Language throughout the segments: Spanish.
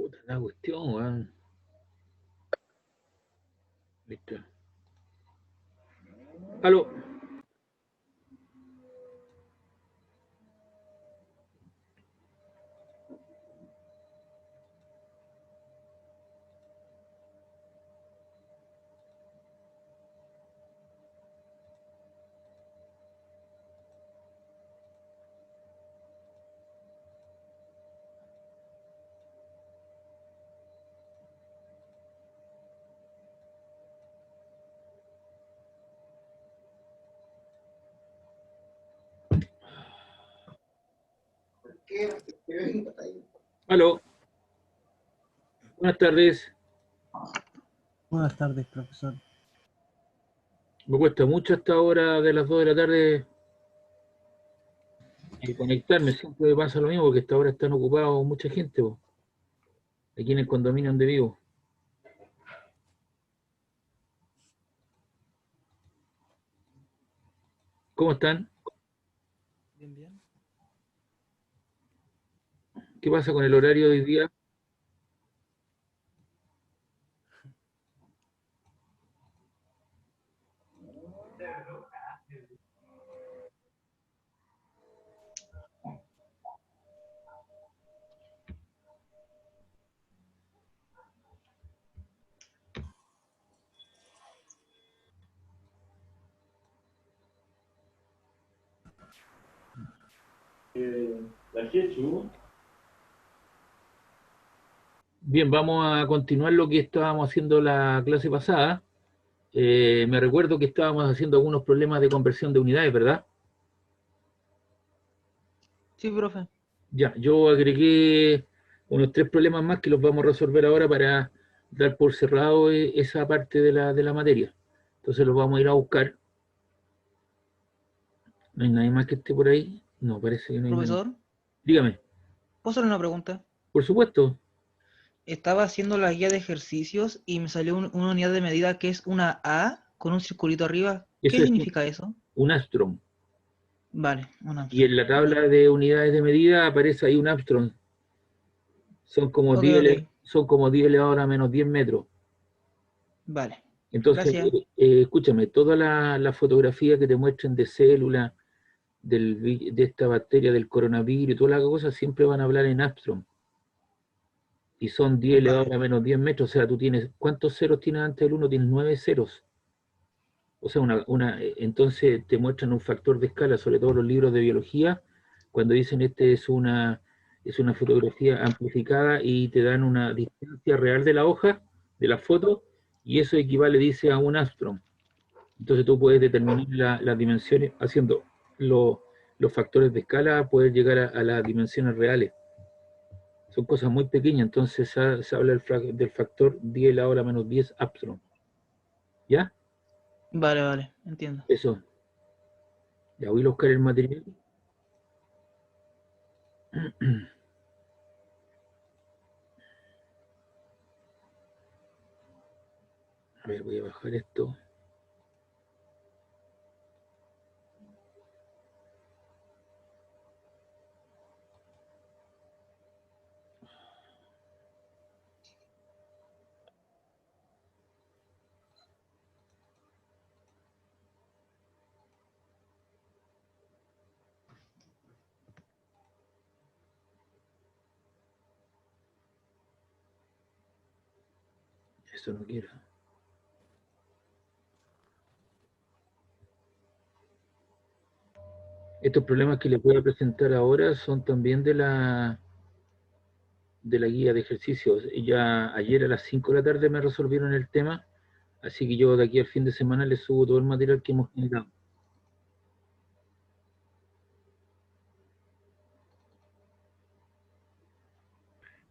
Puta la cuestión, weón. Listo. Aló. Aló. Buenas tardes. Buenas tardes, profesor. Me cuesta mucho hasta ahora de las 2 de la tarde conectarme. Siempre pasa lo mismo porque hasta ahora están ocupados mucha gente, po, aquí en el condominio donde vivo. ¿Cómo están? Bien, bien. ¿Qué pasa con el horario de hoy día? Bien, vamos a continuar lo que estábamos haciendo la clase pasada. Me recuerdo que estábamos haciendo algunos problemas de conversión de unidades, ¿verdad? Sí, profe. Ya, yo agregué unos 3 problemas más que los vamos a resolver ahora para dar por cerrado esa parte de la materia. Entonces los vamos a ir a buscar. ¿No hay nadie más que esté por ahí? No, parece que no hay nadie. Profesor, Dígame, ¿puedo hacerle una pregunta? por supuesto, Estaba haciendo la guía de ejercicios y me salió una unidad de medida que es una A con un circulito arriba. ¿Qué eso es significa eso? un Armstrong. Vale, una Y en la tabla Vale. de unidades de medida aparece ahí un Armstrong. Son como Ok, 10, ok. son como 10 elevado a menos 10 metros. Vale. Entonces, Gracias. escúchame, toda la fotografía que te muestren de células, de esta bacteria, del coronavirus y todas las cosas, siempre van a hablar en Armstrong. Y son 10 elevado Vale. a menos 10 metros. O sea, tú tienes, ¿cuántos ceros tienes antes del uno? Tienes 9 ceros. O sea, entonces te muestran un factor de escala, sobre todo los libros de biología, cuando dicen es una fotografía amplificada y te dan una distancia real de la hoja, de la foto, y eso equivale, dice, a un Armstrong. Entonces tú puedes determinar las dimensiones haciendo lo- los factores de escala, puedes llegar a las dimensiones reales. Son cosas muy pequeñas, entonces se habla del factor 10 a la hora menos 10 Armstrong. ¿Ya? Vale, vale. Entiendo. Eso. Ya voy a buscar el material. A ver, voy a bajar esto. Eso no quiero. Estos problemas que les voy a presentar ahora son también de la guía de ejercicios. Ya ayer a las 5 de la tarde me resolvieron el tema, así que yo de aquí al fin de semana les subo todo el material que hemos generado.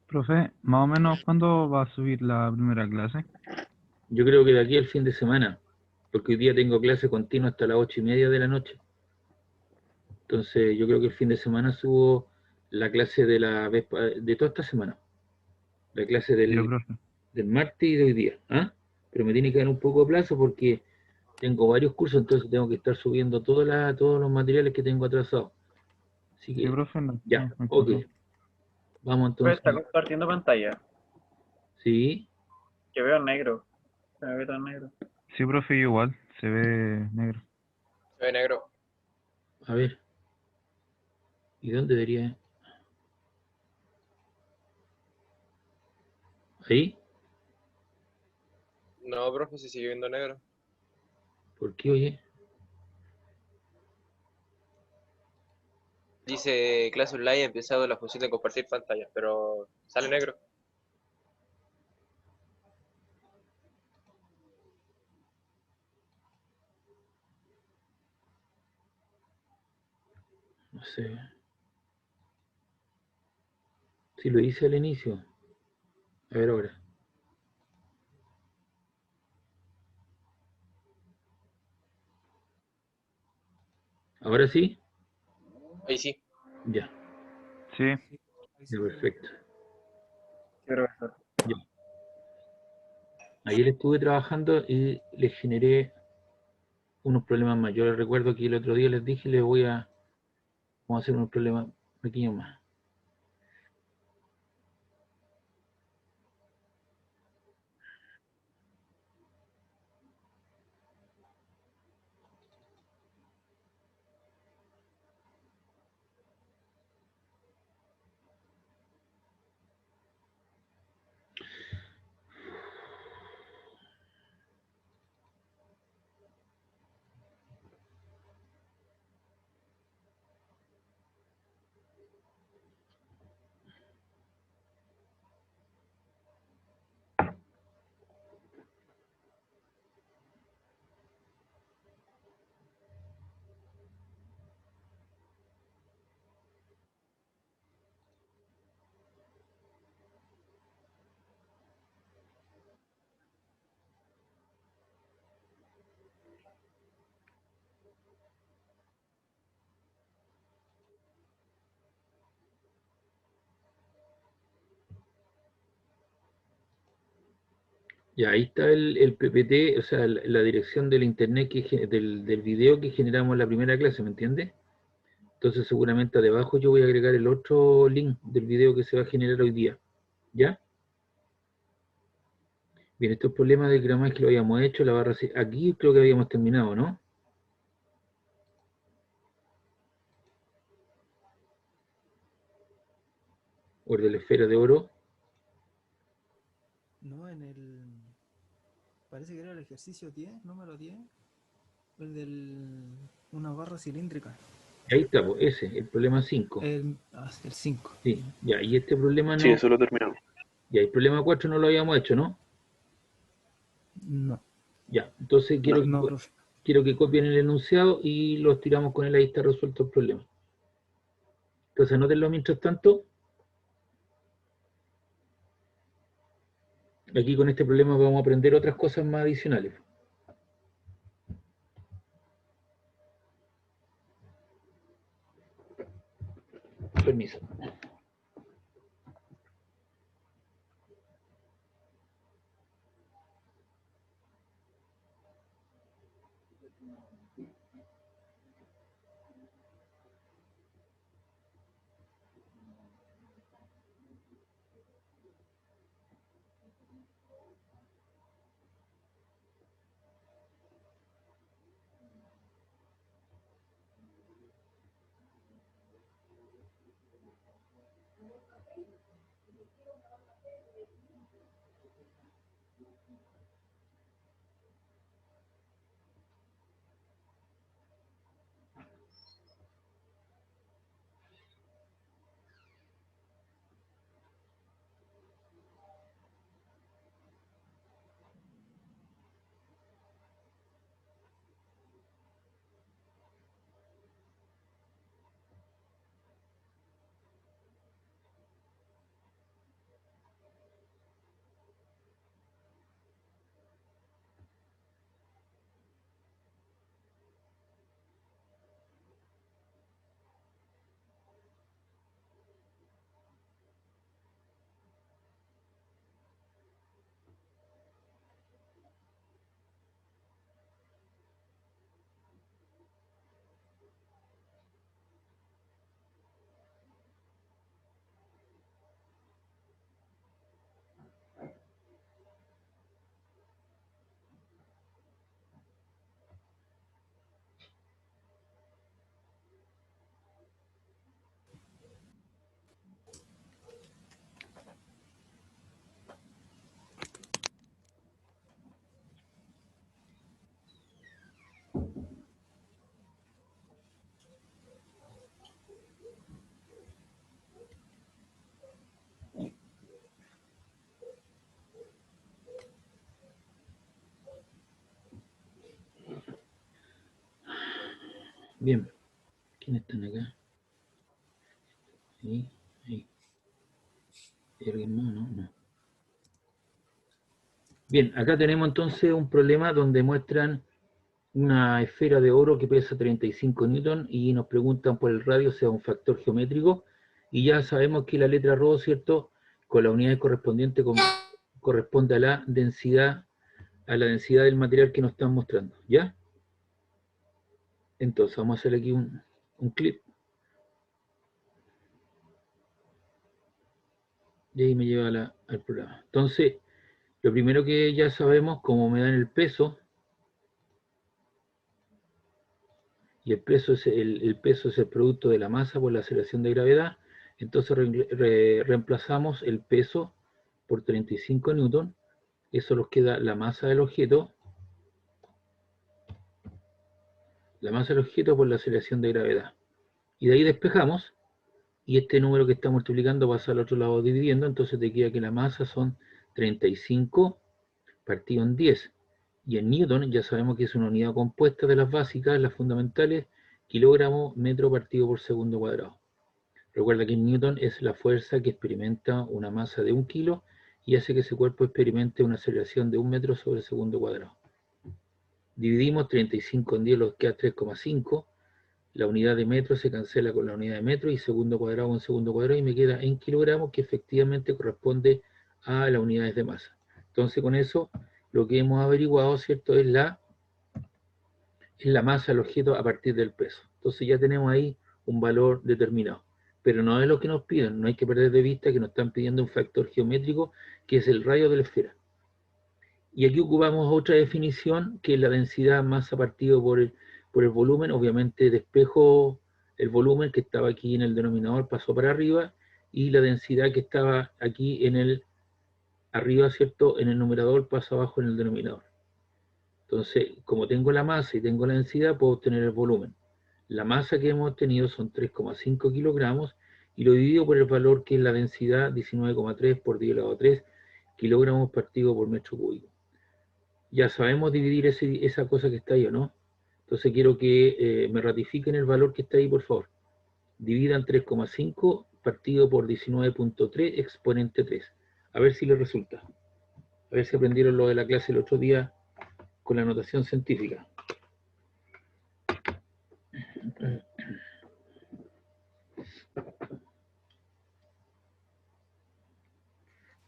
Profe, más o menos, ¿cuándo va a subir la primera clase? Yo creo que de aquí al fin de semana, porque hoy día tengo clase continua hasta las 8:30 de la noche. Entonces yo creo que el fin de semana subo la clase de toda esta semana, la clase Ya, profe. del martes y de hoy día. ¿Ah? Pero me tiene que dar un poco de plazo porque tengo varios cursos, entonces tengo que estar subiendo todos los materiales que tengo atrasados. Así Sí, que profe, ya, no hay ok. problema. Vamos Pues entonces. está compartiendo pantalla. Sí, Que veo negro. Se me ve tan negro. Sí, profe, igual, se ve negro. Se ve negro. a ver. ¿Y dónde debería? ¿Ahí? No, profe, si sigue viendo negro. ¿Por qué, oye? Dice clase online ha empezado la función de compartir pantalla, pero sale negro. No sé. Si lo hice al inicio. A ver ahora. ¿Ahora sí? Ahí sí. Ya, Sí, ya, perfecto. Sí, profesor. Ya. Ayer estuve trabajando y les generé unos problemas mayores. Recuerdo que el otro día les dije, vamos a hacer unos problemas pequeños más. Ya, ahí está el PPT, o sea, la dirección del internet, del video que generamos en la primera clase, ¿me entiendes? Entonces seguramente debajo yo voy a agregar el otro link del video que se va a generar hoy día. ¿Ya? Bien, estos problemas de gramaje que lo habíamos hecho, la barra aquí creo que habíamos terminado, ¿no? O el de la esfera de oro. No, parece que era el ejercicio 10, número 10. El del... Una barra cilíndrica. Ahí está, pues, ese, el problema 5. El 5. Sí, ya, y este problema Sí, no. eso lo terminamos. Ya, el problema 4 no lo habíamos hecho, ¿no? No, Ya, entonces no, profe. quiero que copien el enunciado y los tiramos con él, ahí está resuelto el problema. Entonces anótenlo mientras tanto. Aquí con este problema vamos a aprender otras cosas más adicionales. Permiso. Bien. ¿Quiénes están acá? Ahí, ahí. ¿Hay alguien más? No, no. Bien, acá tenemos entonces un problema donde muestran una esfera de oro que pesa 35 newton y nos preguntan por el radio, sea un factor geométrico, y ya sabemos que la letra ρ, ¿cierto? Con la unidad correspondiente corresponde a la densidad del material que nos están mostrando, ¿ya? Entonces vamos a hacer aquí un clip. Y ahí me lleva al programa. Entonces, lo primero que ya sabemos, como me dan el peso, y el peso es el peso es el producto de la masa por la aceleración de gravedad, entonces reemplazamos el peso por 35 newton, eso nos queda la masa del objeto por la aceleración de gravedad. Y de ahí despejamos, y este número que está multiplicando pasa al otro lado dividiendo, entonces te queda que la masa son 35 partido en 10. Y en newton ya sabemos que es una unidad compuesta de las básicas, las fundamentales, kilogramo metro partido por segundo cuadrado. Recuerda que en newton es la fuerza que experimenta una masa de 1 kilo y hace que ese cuerpo experimente una aceleración de 1 metro sobre segundo cuadrado. Dividimos 35 en 10, nos queda 3,5. La unidad de metro se cancela con la unidad de metro y segundo cuadrado con segundo cuadrado y me queda en kilogramos, que efectivamente corresponde a las unidades de masa. Entonces con eso lo que hemos averiguado, ¿cierto?, es la masa del objeto a partir del peso. Entonces ya tenemos ahí un valor determinado. Pero no es lo que nos piden, no hay que perder de vista que nos están pidiendo un factor geométrico que es el radio de la esfera. Y aquí ocupamos otra definición que es la densidad masa partido por el volumen. Obviamente despejo el volumen que estaba aquí en el denominador, pasó para arriba, y la densidad que estaba aquí en el arriba, ¿cierto?, en el numerador, pasa abajo en el denominador. Entonces, como tengo la masa y tengo la densidad, puedo obtener el volumen. La masa que hemos obtenido son 3,5 kilogramos y lo divido por el valor que es la densidad, 19,3 por 10 elevado a 3 kilogramos partido por metro cúbico. Ya sabemos dividir esa cosa que está ahí, ¿o no? Entonces quiero que me ratifiquen el valor que está ahí, por favor. Dividan 3,5 partido por 19,3 exponente 3. A ver si les resulta. A ver si aprendieron lo de la clase el otro día con la notación científica.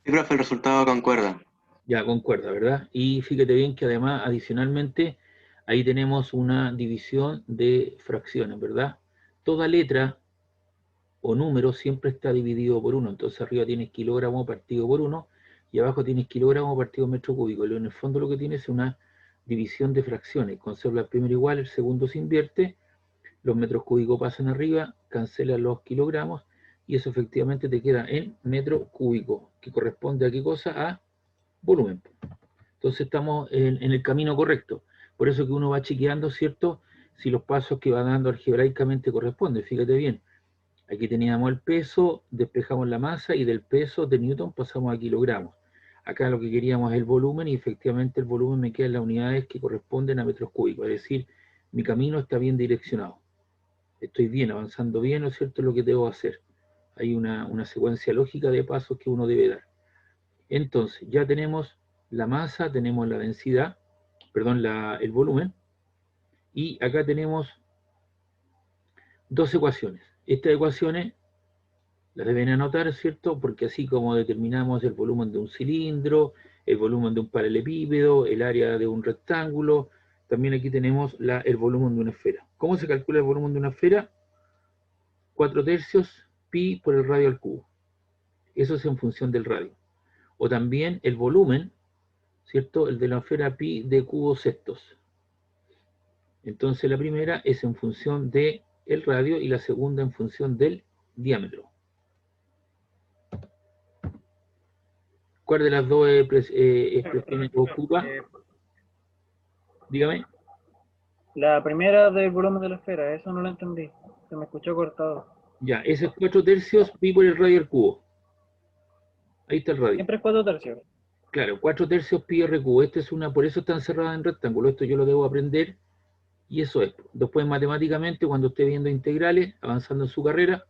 Sí, profe, el resultado concuerda. Ya concuerda, ¿verdad? Y fíjate bien que además, adicionalmente, ahí tenemos una división de fracciones, ¿verdad? Toda letra o número siempre está dividido por 1. Entonces arriba tienes kilogramo partido por 1 y abajo tienes kilogramo partido metro cúbico. Y en el fondo lo que tienes es una división de fracciones. Conserva el primero igual, el segundo se invierte, los metros cúbicos pasan arriba, cancelan los kilogramos y eso efectivamente te queda en metro cúbico, que corresponde a qué cosa? A volumen. Entonces estamos en el camino correcto. Por eso que uno va chequeando, ¿cierto?, si los pasos que va dando algebraicamente corresponden. Fíjate bien, aquí teníamos el peso, despejamos la masa y del peso de newton pasamos a kilogramos. Acá lo que queríamos es el volumen y efectivamente el volumen me queda en las unidades que corresponden a metros cúbicos. Es decir, mi camino está bien direccionado. Estoy bien, avanzando bien, ¿no es cierto?, lo que debo hacer. Hay una secuencia lógica de pasos que uno debe dar. Entonces, ya tenemos la masa, tenemos la densidad, perdón, el volumen, y acá tenemos dos ecuaciones. Estas ecuaciones las deben anotar, ¿cierto?, porque así como determinamos el volumen de un cilindro, el volumen de un paralelepípedo, el área de un rectángulo, también aquí tenemos el volumen de una esfera. ¿Cómo se calcula el volumen de una esfera? 4/3 pi por el radio al cubo. Eso es en función del radio. O también el volumen, ¿cierto?, el de la esfera pi de cubo sextos. Entonces la primera es en función del radio y la segunda en función del diámetro. ¿Cuál de las dos expresiones ocupa? Dígame. La primera del volumen de la esfera, eso no lo entendí. Se me escuchó cortado. Ya, ese es 4/3 pi por el radio al cubo. Ahí está el radio. Siempre es 4/3. Claro, 4/3 pi r cubo. Esta es por eso está encerrada en rectángulo. Esto yo lo debo aprender Y eso es. Después, matemáticamente, cuando esté viendo integrales, avanzando en su carrera,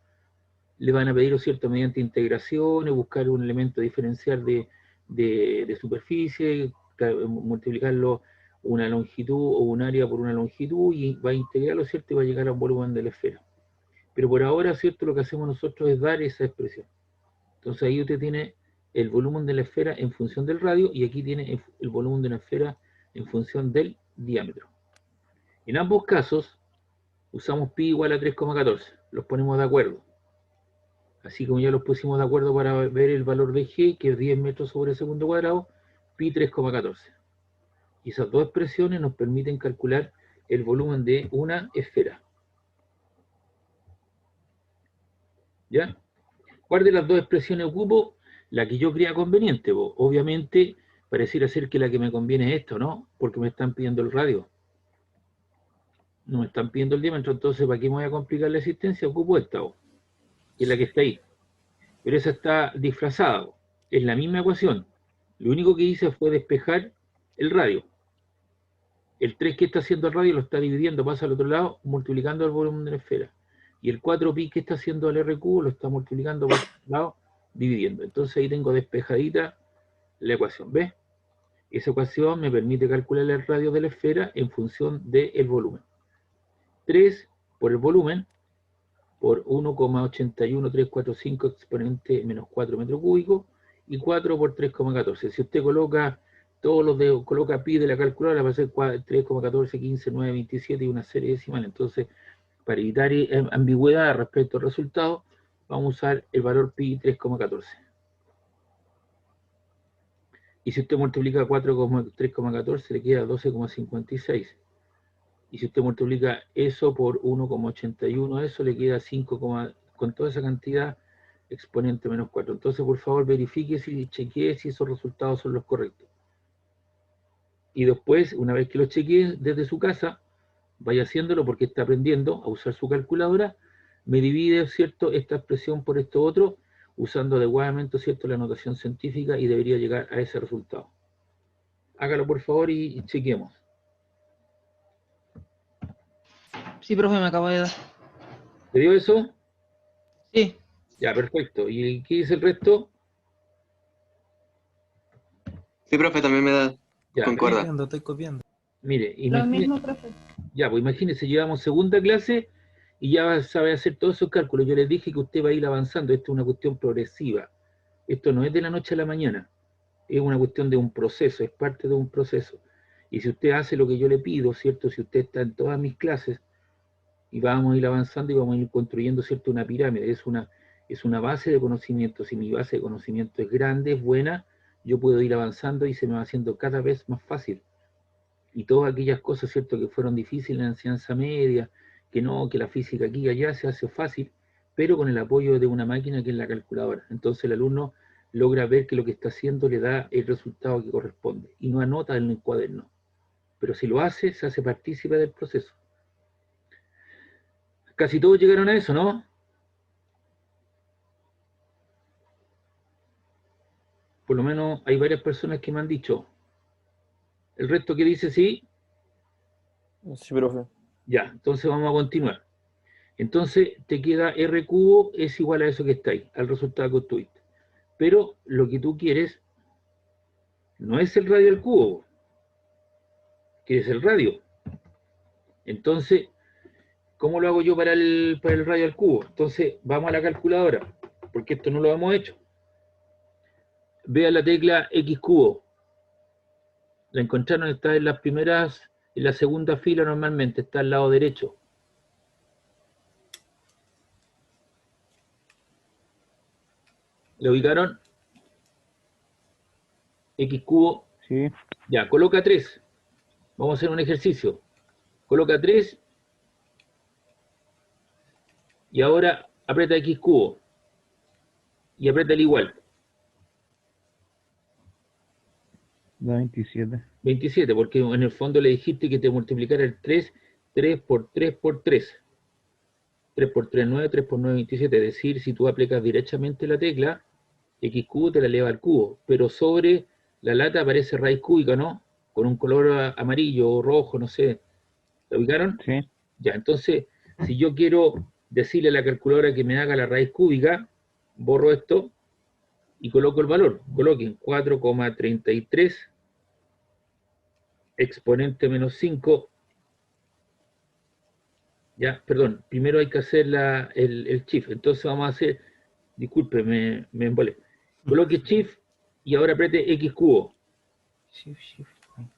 le van a pedir, ¿cierto?, mediante integraciones, buscar un elemento diferencial de superficie, multiplicarlo una longitud o un área por una longitud, y va a integrarlo, ¿cierto?, y va a llegar a un volumen de la esfera. Pero por ahora, ¿cierto?, lo que hacemos nosotros es dar esa expresión. Entonces ahí usted tiene el volumen de la esfera en función del radio, y aquí tiene el volumen de la esfera en función del diámetro. En ambos casos, usamos pi igual a 3,14. Los ponemos de acuerdo. Así como ya los pusimos de acuerdo para ver el valor de g, que es 10 metros sobre segundo cuadrado, pi 3,14. Y esas dos expresiones nos permiten calcular el volumen de una esfera. ¿Ya? ¿Cuál de las dos expresiones ocupo? La que yo crea conveniente. Obviamente, pareciera ser que la que me conviene es esto, ¿no? Porque me están pidiendo el radio. No me están pidiendo el diámetro, entonces ¿para qué me voy a complicar la existencia? Ocupo esta, que es la que está ahí. Pero esa está disfrazada, es la misma ecuación. Lo único que hice fue despejar el radio. El 3 que está haciendo el radio lo está dividiendo, pasa al otro lado, multiplicando el volumen de la esfera. Y el 4pi que está haciendo el R cubo lo está multiplicando por otro lado, dividiendo. Entonces ahí tengo despejadita la ecuación, ¿ves? Esa ecuación me permite calcular el radio de la esfera en función del volumen. 3 por el volumen, por 1,81345 exponente menos 4 metros cúbicos, y 4 por 3,14. Si usted coloca todos los dedos, coloca pi de la calculadora, va a ser 3,14, 15, 9, 27 y una serie decimal. Entonces, para evitar ambigüedad respecto al resultado, vamos a usar el valor pi 3,14. Y si usted multiplica 4,3,14, le queda 12,56. Y si usted multiplica eso por 1,81, eso le queda 5, con toda esa cantidad, exponente menos 4. Entonces, por favor, verifique y chequee si esos resultados son los correctos. Y después, una vez que lo chequee desde su casa, vaya haciéndolo porque está aprendiendo a usar su calculadora, me divide, ¿cierto?, esta expresión por esto otro, usando adecuadamente, ¿cierto?, la notación científica, y debería llegar a ese resultado. Hágalo, por favor, y chequeemos. Sí, profe, me acabo de dar. ¿Te dio eso? Sí. Ya, perfecto. ¿Y qué dice el resto? Sí, profe, también me da. Ya, Concuerda. Estoy copiando. mire, Lo mismo, profe. ya, pues imagínense, llevamos segunda clase y ya sabe hacer todos esos cálculos. Yo les dije que usted va a ir avanzando. Esto es una cuestión progresiva. Esto no es de la noche a la mañana. Es una cuestión de un proceso, es parte de un proceso. Y si usted hace lo que yo le pido, ¿cierto? Si usted está en todas mis clases, y vamos a ir avanzando y vamos a ir construyendo, ¿cierto?, una pirámide. Es una base de conocimiento. Si mi base de conocimiento es grande, es buena, yo puedo ir avanzando y se me va haciendo cada vez más fácil. Y todas aquellas cosas, ¿cierto?, que fueron difíciles en la enseñanza media, que no, que la física aquí y allá, se hace fácil, pero con el apoyo de una máquina que es la calculadora. Entonces el alumno logra ver que lo que está haciendo le da el resultado que corresponde, y no anota en el cuaderno. Pero si lo hace, se hace partícipe del proceso. Casi todos llegaron a eso, ¿no? Por lo menos hay varias personas que me han dicho. ¿El resto que dice sí? Sí, profe. Ya, entonces vamos a continuar. Entonces te queda R cubo es igual a eso que está ahí, al resultado que obtuviste. Pero lo que tú quieres no es el radio al cubo, quieres el radio. Entonces, ¿cómo lo hago yo para el radio al cubo? Entonces, vamos a la calculadora, porque esto no lo hemos hecho. Vea la tecla X cubo. La encontraron, está en las primeras, en la segunda fila normalmente, está al lado derecho. ¿Le ubicaron? X cubo. Sí. Ya, coloca 3. Vamos a hacer un ejercicio. Coloca 3. Y ahora aprieta X cubo. Y aprieta el igual. Da 27. 27, porque en el fondo le dijiste que te multiplicara el 3. 3 por 3 por 3. 3 por 3, 9, 3 por 9, 27. Es decir, si tú aplicas directamente la tecla, X cubo te la eleva al cubo. Pero sobre la lata aparece raíz cúbica, ¿no? Con un color amarillo o rojo, no sé. ¿La ubicaron? Sí. Ya, entonces, si yo quiero decirle a la calculadora que me haga la raíz cúbica, borro esto y coloco el valor. Coloquen 4,33 exponente menos 5. Ya, perdón, primero hay que hacer el shift. Entonces vamos a hacer, disculpe, me embolé. Coloque shift y ahora apriete X cubo. Shift, shift.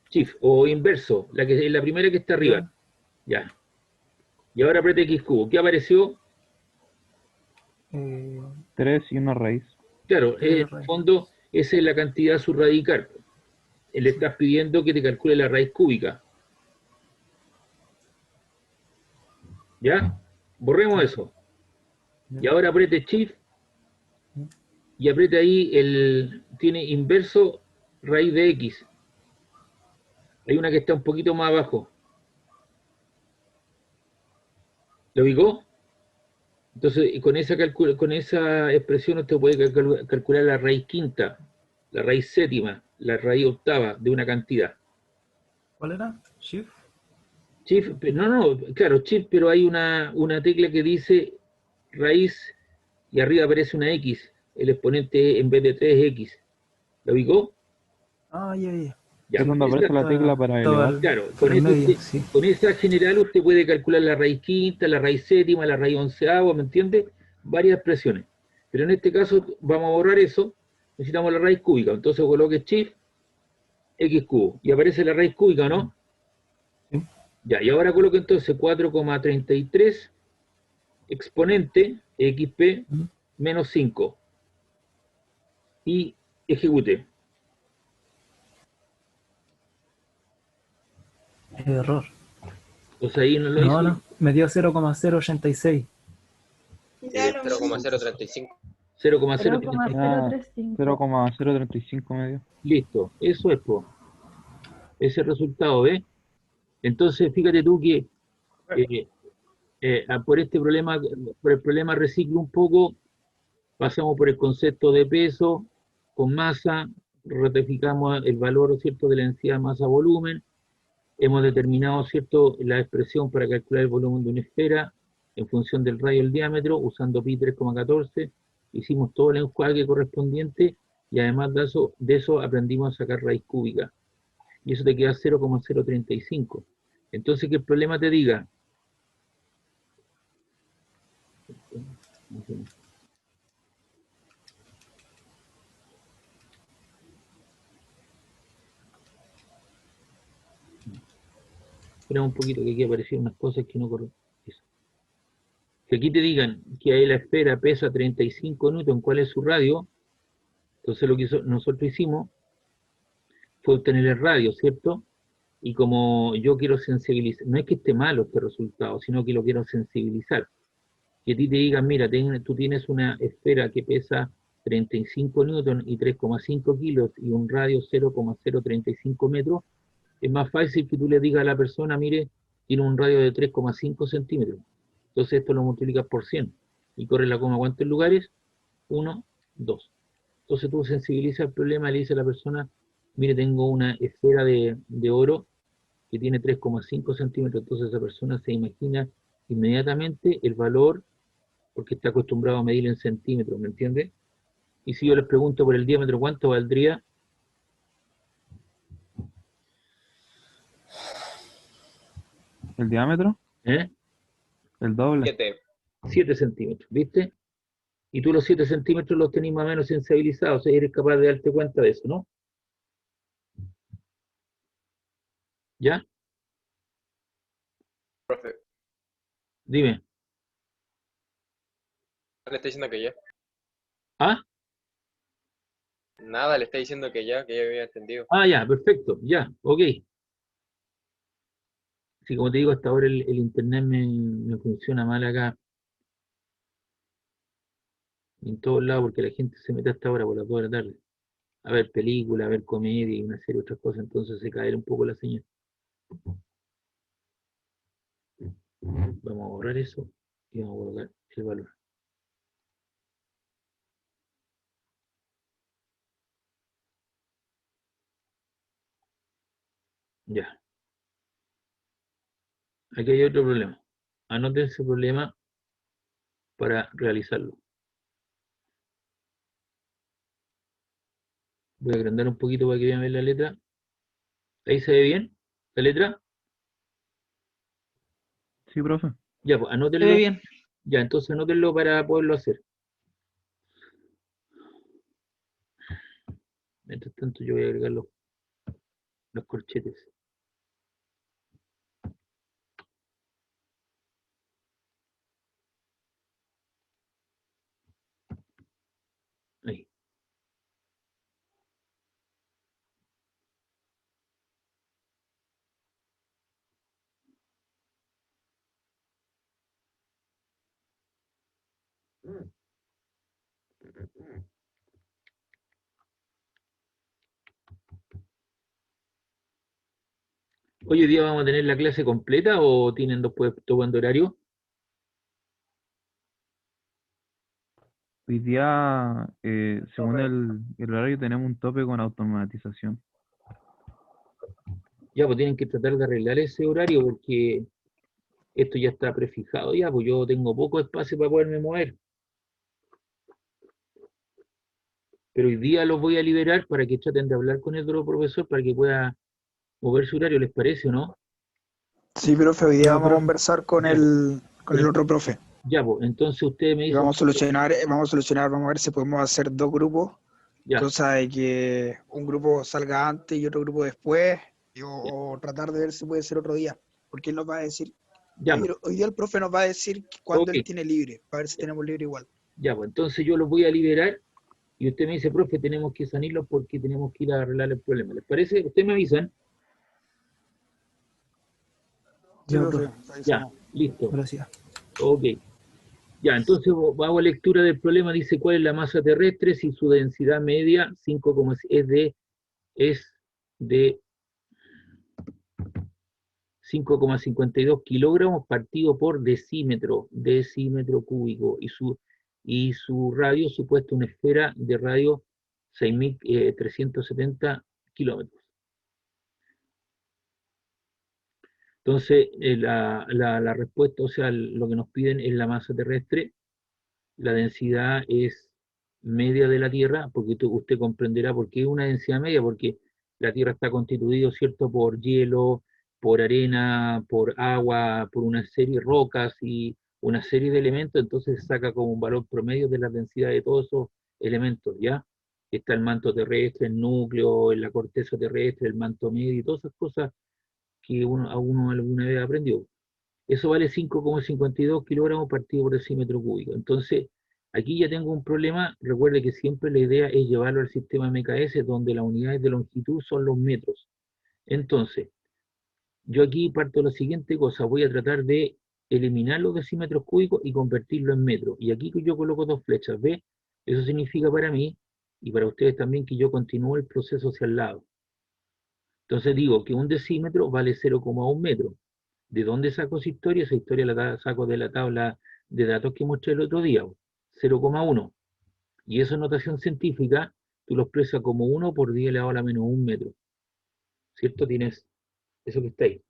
Shift o inverso, la primera que está arriba. Ya. Y ahora apriete X cubo. ¿Qué apareció? 3 y una raíz. Claro, Tres en el raíz. fondo, esa es la cantidad subradical. Le estás pidiendo que te calcule la raíz cúbica. ¿Ya? Borremos eso. Y ahora apriete Shift y apriete ahí tiene inverso raíz de X. Hay una que está un poquito más abajo. ¿Lo ubicó? Entonces, con esa expresión usted puede calcular la raíz quinta, la raíz séptima, la raíz octava de una cantidad. ¿Cuál era? Shift. Shift, no, claro, shift, pero hay una tecla que dice raíz y arriba aparece una X, el exponente en vez de 3X. ¿Lo ubicó? Ah, ya. Ya, Es donde aparece la tecla para Estaba elevar. claro, por el medio, sí. con esa general usted puede calcular la raíz quinta, la raíz séptima, la raíz onceava, ¿me entiende? Varias expresiones. Pero en este caso vamos a borrar eso, necesitamos la raíz cúbica, entonces coloque shift, X cubo, y aparece la raíz cúbica, ¿no? Sí. Ya, y ahora coloque entonces 4,33 exponente XP menos 5 y ejecute. Error. Entonces ahí no lo No, hizo. no. Me dio 0,086. Y 0,035. 0,035. Ah, 0,035. 0,035 medio. Listo, eso es ese resultado, ¿ves? Entonces, fíjate tú que por el problema reciclo un poco, pasamos por el concepto de peso con masa, ratificamos el valor, ¿cierto?, de la densidad masa-volumen, hemos determinado, ¿cierto?, la expresión para calcular el volumen de una esfera en función del radio y el diámetro, usando pi 3,14, hicimos todo el enjuague correspondiente y además de eso aprendimos a sacar raíz cúbica. Y eso te queda 0,035. Entonces, que el problema te diga, espera un poquito que aquí aparecieron unas cosas que no corren. Que aquí te digan que ahí la esfera pesa 35 newton, ¿cuál es su radio? Entonces lo que nosotros hicimos fue obtener el radio, ¿cierto? Y como yo quiero sensibilizar, no es que esté malo este resultado, sino que lo quiero sensibilizar. Que a ti te digan, mira, tú tienes una esfera que pesa 35 newton y 3,5 kilos y un radio 0,035 metros, es más fácil que tú le digas a la persona, mire, tiene un radio de 3,5 centímetros. Entonces esto lo multiplicas por 100 y corre la coma, ¿cuántos lugares? 1, 2. Entonces tú sensibilizas el problema y le dices a la persona, mire, tengo una esfera de oro que tiene 3,5 centímetros, entonces esa persona se imagina inmediatamente el valor porque está acostumbrado a medir en centímetros, ¿me entiende? Y si yo les pregunto por el diámetro, ¿cuánto valdría? ¿El diámetro? ¿Eh? El doble. 7. 7 centímetros, ¿viste? Y tú los 7 centímetros los tenés más o menos sensibilizados, o sea, eres capaz de darte cuenta de eso, ¿no? ¿Ya? Profe, Dime. le está diciendo que ya. ¿Ah? Nada, le está diciendo que ya había entendido. Ah, ya, perfecto, ya, ok. Sí, como te digo, hasta ahora el internet me funciona mal acá, en todos lados, porque la gente se mete hasta ahora por las 2 de la tarde a ver películas, a ver comedia y una serie de otras cosas, entonces se cae un poco la señal. Vamos a borrar eso y vamos a colocar el valor. Ya. Aquí hay otro problema. Anoten ese problema para realizarlo. Voy a agrandar un poquito para que vean bien la letra. ¿Ahí se ve bien la letra? Sí, profe. Ya, pues Se ve anótenlo. bien. Ya, entonces anótenlo para poderlo hacer. Mientras tanto yo voy a agregar los corchetes. Ahí. Hoy día vamos a tener la clase completa o tienen dos topando horario. Hoy día, según el horario, tenemos un tope con automatización. Ya, pues tienen que tratar de arreglar ese horario porque esto ya está prefijado ya, pues yo tengo poco espacio para poderme mover. Pero hoy día los voy a liberar para que traten de hablar con el otro profesor para que pueda mover su horario, ¿les parece o no? Sí, profe, hoy día Ya, vamos a profe. conversar con Ya, el otro profe. Ya, pues entonces ustedes me Y dicen, vamos a ver si podemos hacer dos grupos, ya, cosa de que un grupo salga antes y otro grupo después, ya, o tratar de ver si puede ser otro día, porque él nos va a decir, ya, pues, hoy día el profe nos va a decir cuándo ok, él tiene libre, para ver si ya, tenemos libre igual. ya, pues entonces yo los voy a liberar y usted me dice, profe, tenemos que sanirlos porque tenemos que ir a arreglar el problema, ¿les parece? Ustedes me avisan, Sí, Ya, profe, profe. ya, listo, Gracias. ok. Ya, entonces hago lectura del problema, dice cuál es la masa terrestre si su densidad media 5, es de 5,52 kilogramos partido por decímetro cúbico, y su radio supuesto una esfera de radio 6.370 kilómetros. Entonces, la respuesta, o sea, lo que nos piden es la masa terrestre, la densidad es media de la Tierra, porque usted comprenderá por qué es una densidad media, porque la Tierra está constituida, ¿cierto?, por hielo, por arena, por agua, por una serie de rocas y una serie de elementos, entonces se saca como un valor promedio de la densidad de todos esos elementos, ¿ya? Está el manto terrestre, el núcleo, la corteza terrestre, el manto medio y todas esas cosas que uno alguna vez aprendió. Eso vale 5,52 kilogramos partido por decímetro cúbico. Entonces, aquí ya tengo un problema. Recuerde que siempre la idea es llevarlo al sistema MKS, donde las unidades de longitud son los metros. Entonces, yo aquí parto de la siguiente cosa. Voy a tratar de eliminar los decímetros cúbicos y convertirlo en metros. Y aquí yo coloco dos flechas. ¿Ve? Eso significa para mí y para ustedes también que yo continúo el proceso hacia el lado. Entonces digo que un decímetro vale 0,1 metro. ¿De dónde saco esa historia? Esa historia la saco de la tabla de datos que mostré el otro día, 0,1. Y eso en notación científica, tú lo expresas como 1 por 10 elevado a la menos 1 metro. ¿Cierto? Tienes eso que está ahí.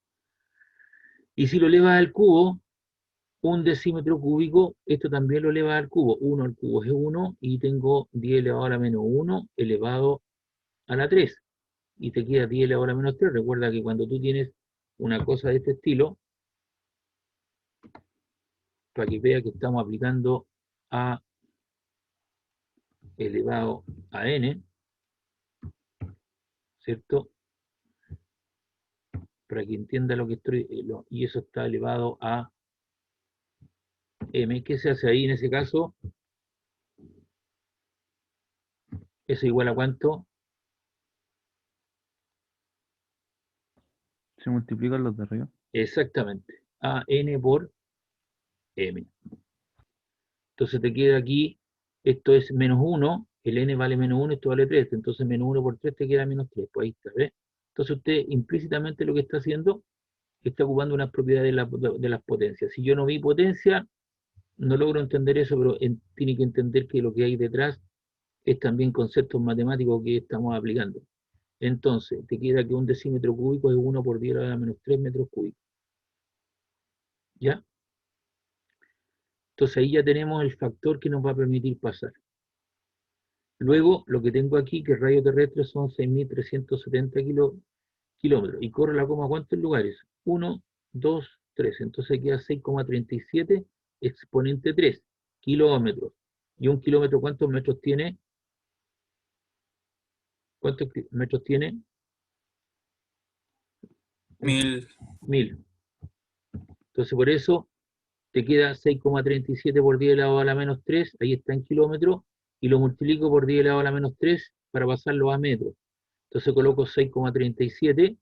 Y si lo elevas al cubo, un decímetro cúbico, esto también lo elevas al cubo. 1 al cubo es 1 y tengo 10 elevado a la menos 1 elevado a la 3. Y te queda 10 elevado a la menos 3. Recuerda que cuando tú tienes una cosa de este estilo, para que vea que estamos aplicando a elevado a n, ¿cierto? Para que entienda lo que estoy, y eso está elevado a m. ¿Qué se hace ahí en ese caso? ¿Eso igual a cuánto? Se multiplican los de arriba. Exactamente, a n por m. Entonces te queda aquí, esto es menos 1, el n vale menos 1, esto vale 3, entonces menos 1 por 3 te queda menos 3, pues ahí está, ¿ves? Entonces usted implícitamente lo que está haciendo, está ocupando unas propiedades de las potencias. Si yo no vi potencia, no logro entender eso, pero tiene que entender que lo que hay detrás es también conceptos matemáticos que estamos aplicando. Entonces, te queda que un decímetro cúbico es 1 por 10 a la menos 3 metros cúbicos. ¿Ya? Entonces ahí ya tenemos el factor que nos va a permitir pasar. Luego, lo que tengo aquí, que el radio terrestre son 6.370 kilómetros. Y corre la coma, ¿cuántos lugares? 1, 2, 3. Entonces queda 6,37 exponente 3 kilómetros. ¿Y un kilómetro cuántos metros tiene? ¿Cuántos metros tiene? 1000. 1000. Entonces por eso te queda 6,37 por 10 elevado a la menos 3, ahí está en kilómetros, y lo multiplico por 10 elevado a la menos 3 para pasarlo a metros. Entonces coloco 6,37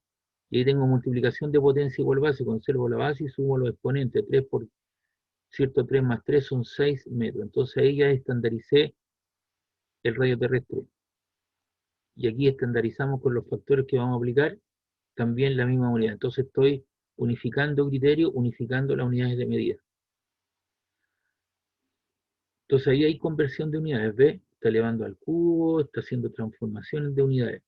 y ahí tengo multiplicación de potencia igual base, conservo la base y sumo los exponentes. 3 por, ¿cierto? 3 más 3 son 6 metros. Entonces ahí ya estandaricé el radio terrestre. Y aquí estandarizamos con los factores que vamos a aplicar también la misma unidad. Entonces estoy unificando criterios, unificando las unidades de medida. Entonces ahí hay conversión de unidades, ¿ves? Está elevando al cubo, está haciendo transformaciones de unidades.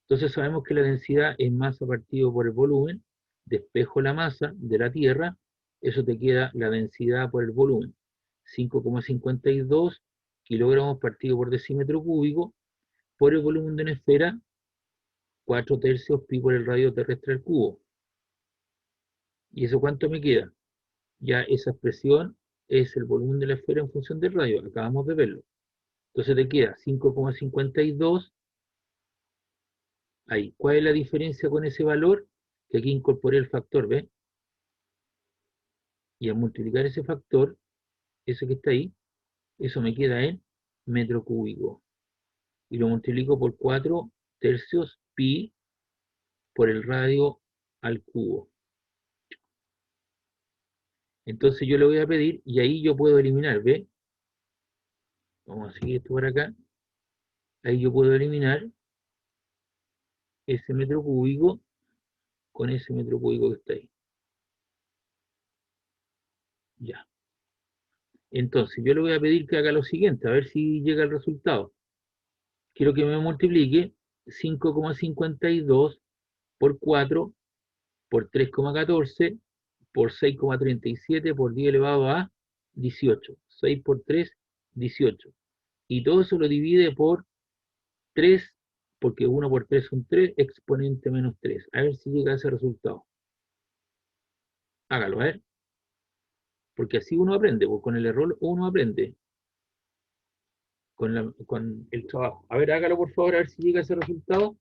Entonces sabemos que la densidad es masa partido por el volumen, despejo la masa de la Tierra, eso te queda la densidad por el volumen. 5,52 kilogramos partido por decímetro cúbico, por el volumen de una esfera, 4 tercios pi por el radio terrestre al cubo. ¿Y eso cuánto me queda? Ya esa expresión es el volumen de la esfera en función del radio, acabamos de verlo. Entonces te queda 5,52. Ahí. ¿Cuál es la diferencia con ese valor? Que aquí incorporé el factor, ¿ves? Y al multiplicar ese factor, ese que está ahí, eso me queda en metro cúbico. Y lo multiplico por 4 tercios pi por el radio al cubo. Entonces yo le voy a pedir, y ahí yo puedo eliminar, ¿ves? Vamos a seguir esto por acá. Ahí yo puedo eliminar ese metro cúbico con ese metro cúbico que está ahí. Ya. Entonces, yo le voy a pedir que haga lo siguiente, a ver si llega el resultado. Quiero que me multiplique 5,52 por 4 por 3,14 por 6,37 por 10 elevado a 18. 6 por 3, 18. Y todo eso lo divide por 3, porque 1 por 3 son 3, exponente menos 3. A ver si llega a ese resultado. Hágalo, a ver. Porque así uno aprende, pues con el error uno aprende. Con el trabajo. A ver, hágalo por favor, a ver si llega a ese resultado.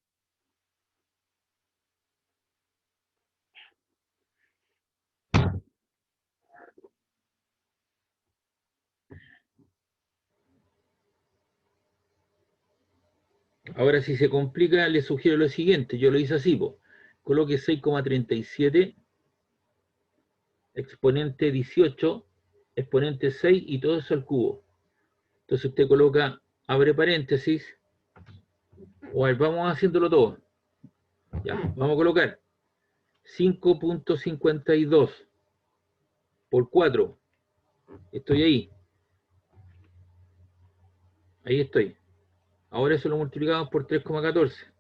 Ahora si se complica, le sugiero lo siguiente. Yo lo hice así, po. Coloque 6,37, exponente 18, exponente 6 y todo eso al cubo. Entonces usted coloca, abre paréntesis, o a ver, vamos haciéndolo todo. Ya, vamos a colocar 5,52 por 4. Estoy ahí. Ahí estoy. Ahora eso lo multiplicamos por 3,14.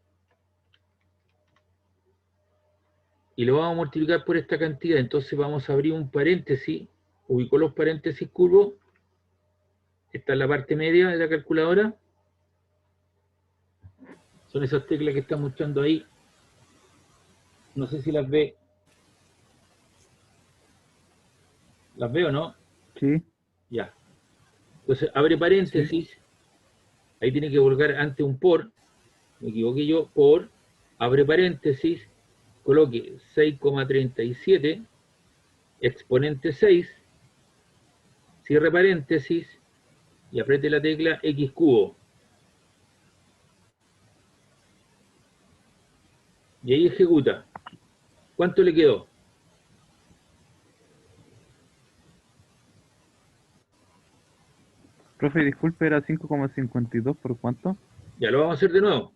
Y lo vamos a multiplicar por esta cantidad. Entonces vamos a abrir un paréntesis. Ubico los paréntesis curvos. Esta es la parte media de la calculadora. Son esas teclas que están mostrando ahí. No sé si las ve. ¿Las veo o no? Sí. Ya. Entonces abre paréntesis. Sí. Ahí tiene que volcar ante un por. Me equivoqué yo. Por. Abre paréntesis. Coloque 6,37. Exponente 6. Cierre paréntesis. Y apriete la tecla X cubo. Y ahí ejecuta. ¿Cuánto le quedó? Profe, disculpe, era 5,52 por cuánto. Ya lo vamos a hacer de nuevo.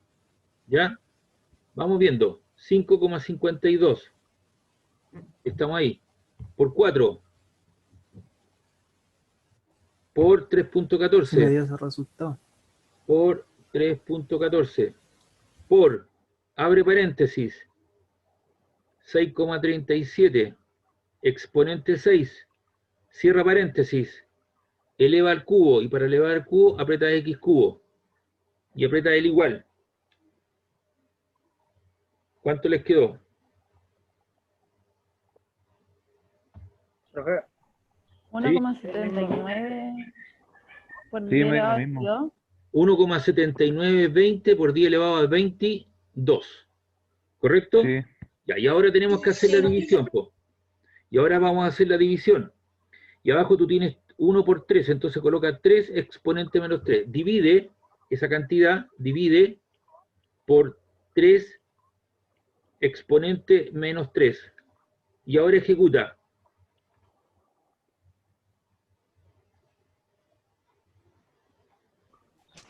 ¿Ya? Vamos viendo. 5,52. Estamos ahí. Por 4. Por 3,14. Me dio ese resultado. Por 3,14. Por, abre paréntesis, 6,37. exponente 6, cierra paréntesis, eleva al cubo, y para elevar al cubo aprieta X cubo, y aprieta el igual. ¿Cuánto les quedó? Profe, 1,79 por Sí, 10 me da elevado lo a mismo. 22. 1,7920 por 10 elevado a 22. ¿Correcto? Sí. Ya, y ahora tenemos que hacer la división, po. Y ahora vamos a hacer la división. Y abajo tú tienes 1 por 3, entonces coloca 3 exponente menos 3. Divide esa cantidad, divide por 3 exponente menos 3. Y ahora ejecuta.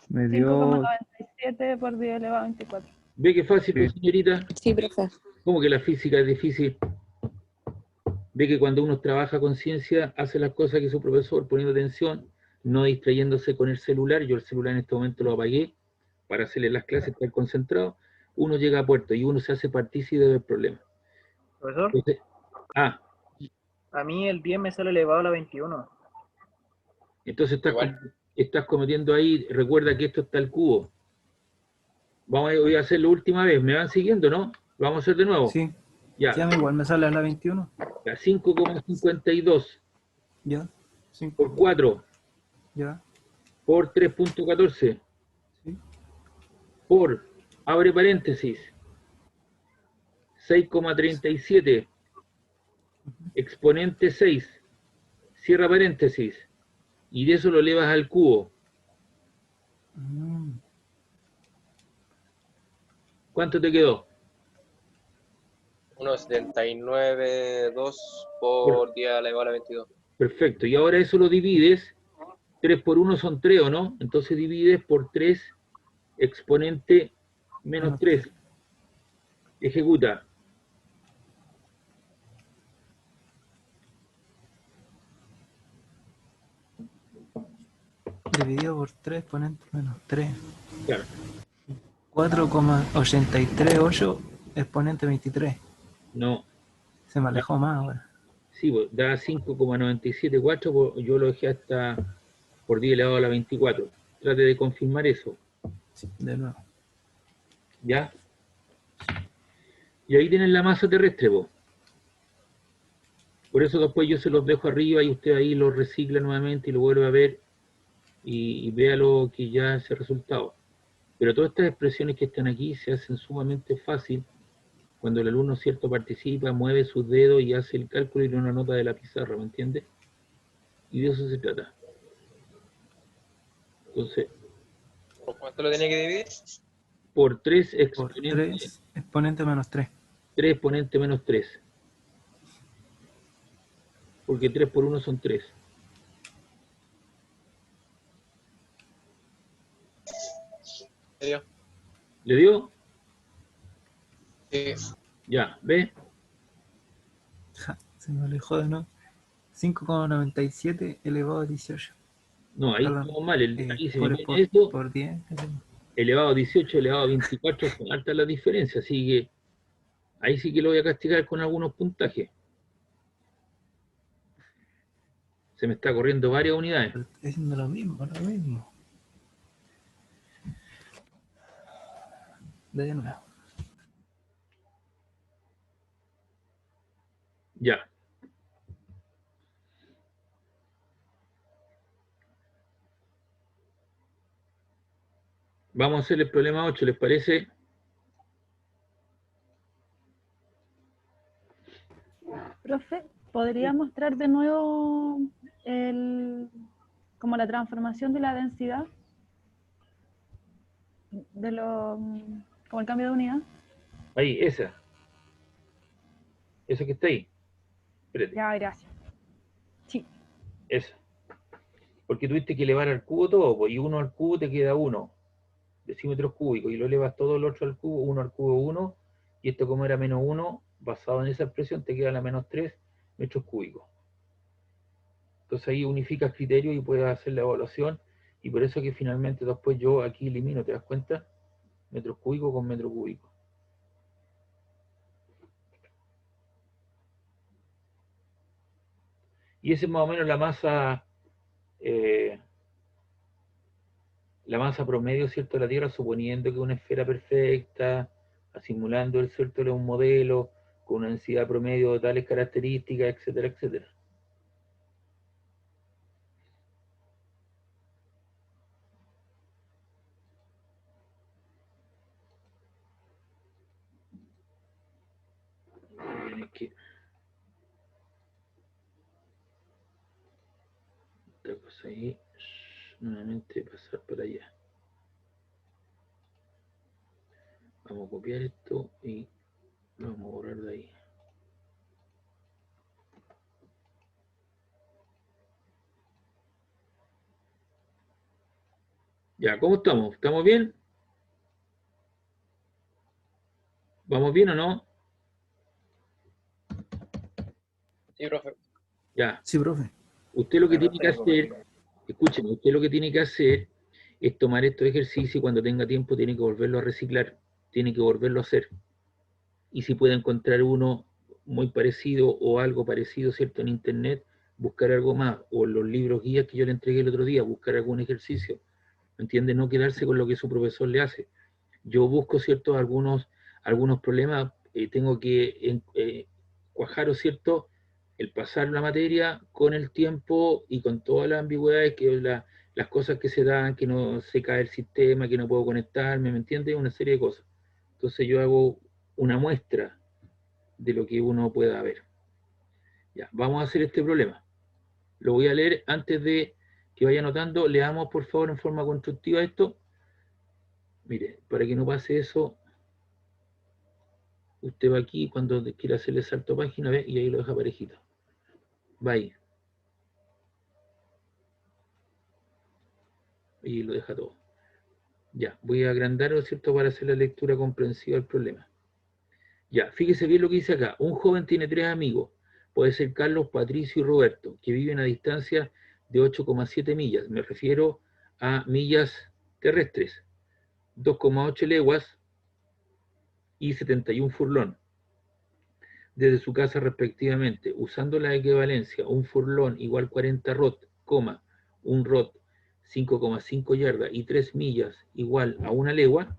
Me dio 5,97 por 10 elevado a 24. ¿Ve qué fácil, Sí. pues, señorita? Sí, profe. ¿Cómo que la física es difícil? Ve que cuando uno trabaja con ciencia, hace las cosas que su profesor, poniendo atención, no distrayéndose con el celular. Yo el celular en este momento lo apagué para hacerle las clases, estar concentrado. Uno llega a puerto y uno se hace partícipe del problema. profesor, Entonces, a mí el 10 me sale elevado a la 21. entonces Igual. estás cometiendo ahí, recuerda que esto está al cubo. Voy a hacer la última vez, ¿me van siguiendo, no? Lo vamos a hacer de nuevo. Sí. Ya, Sí, a mí igual me sale a la 21. ya 5,52 Ya. 5. por 4 Ya. por 3,14 Sí. por, abre paréntesis, 6,37 exponente 6, cierra paréntesis, y de eso lo elevas al cubo. Mm. ¿Cuánto te quedó? 1,79,2 por 10 elevado a la 22. Perfecto, y ahora eso lo divides, 3 por 1 son 3, ¿o no? Entonces divides por 3 exponente menos 3. Ejecuta. Dividido por 3 exponente menos 3. Claro. 4,838 exponente 23. No, Se me alejó más ahora. sí, pues, da 5,974, pues, yo lo dejé hasta por 10 elevado a la 24. Trate de confirmar eso, Sí, de nuevo. ¿ya? Y ahí tienen la masa terrestre, po. Por eso después yo se los dejo arriba y usted ahí lo recicla nuevamente y lo vuelve a ver y vea lo que ya es el resultado. Pero todas estas expresiones que están aquí se hacen sumamente fácil cuando el alumno, cierto, participa, mueve sus dedos y hace el cálculo y le da una nota de la pizarra, ¿me entiende? Y de eso se trata. Entonces, ¿Por cuánto lo tenía que dividir? por 3 Por exponente, 3 exponente menos 3. 3 exponente menos 3. Porque 3 por 1 son 3. ¿En serio? ¿Le dio? Sí. Ya, ¿ve? Ja, se me alejó de nuevo. 5,97 elevado a 18. No, ahí Perdón. estamos mal. Ahí se me Por, pone por, eso, por 10. elevado a 18, elevado a 24, son altas las diferencias. Así que ahí sí que lo voy a castigar con algunos puntajes. Se me está corriendo varias unidades. Pero estoy haciendo lo mismo, lo mismo. De nuevo. Ya. Vamos a hacer el problema 8, ¿les parece? Profe, ¿podría mostrar de nuevo como la transformación de la densidad? Como el cambio de unidad. Ahí, esa. Esa que está ahí. Espérate, Ya, gracias. Sí. esa. Porque tuviste que elevar al cubo todo, pues, y 1 al cubo te queda 1 decímetros cúbicos, y lo elevas todo el otro al cubo, 1 al cubo 1, y esto como era menos 1, basado en esa expresión, te queda la menos 3 metros cúbicos. Entonces ahí unificas criterios y puedes hacer la evaluación, y por eso que finalmente después yo aquí elimino, ¿te das cuenta? Metros cúbicos con metro cúbico. Y esa es más o menos la masa promedio, ¿cierto?, de la Tierra, suponiendo que una esfera perfecta, simulando el cierto de un modelo, con una densidad promedio de tales características, etcétera, etcétera. Tienes que... Otra cosa ahí, nuevamente pasar para allá. Vamos a copiar esto y lo vamos a borrar de ahí. Ya, ¿cómo estamos? ¿Estamos bien? ¿Vamos bien o no? Sí, profe. Ya. Sí, profe. Usted lo que tiene que hacer, escúcheme, usted lo que tiene que hacer es tomar estos ejercicios y cuando tenga tiempo tiene que volverlo a reciclar, tiene que volverlo a hacer. Y si puede encontrar uno muy parecido o algo parecido, ¿cierto?, en internet, buscar algo más, o en los libros guías que yo le entregué el otro día, buscar algún ejercicio, ¿me entiende? No quedarse con lo que su profesor le hace. Yo busco, ¿cierto?, algunos problemas, tengo que cuajar, ¿cierto?, el pasar la materia con el tiempo y con todas las ambigüedades, que las cosas que se dan, que no se cae el sistema, que no puedo conectarme, ¿me entiende? Una serie de cosas. Entonces yo hago una muestra de lo que uno pueda ver. Ya, vamos a hacer este problema. Lo voy a leer antes de que vaya anotando. Leamos, por favor, en forma constructiva esto. Mire, para que no pase eso, usted va aquí cuando quiera hacerle salto a página, ve, y ahí lo deja parejito. Va ahí. Y lo deja todo. Ya, voy a agrandar, ¿cierto?, para hacer la lectura comprensiva del problema. Ya, fíjese bien lo que dice acá. Un joven tiene 3 amigos. Puede ser Carlos, Patricio y Roberto, que viven a distancia de 8,7 millas. Me refiero a millas terrestres. 2,8 leguas y 71 furlón. Desde su casa respectivamente, usando la equivalencia, un furlón igual 40 rod, un rod 5,5 yardas y 3 millas igual a 1 legua,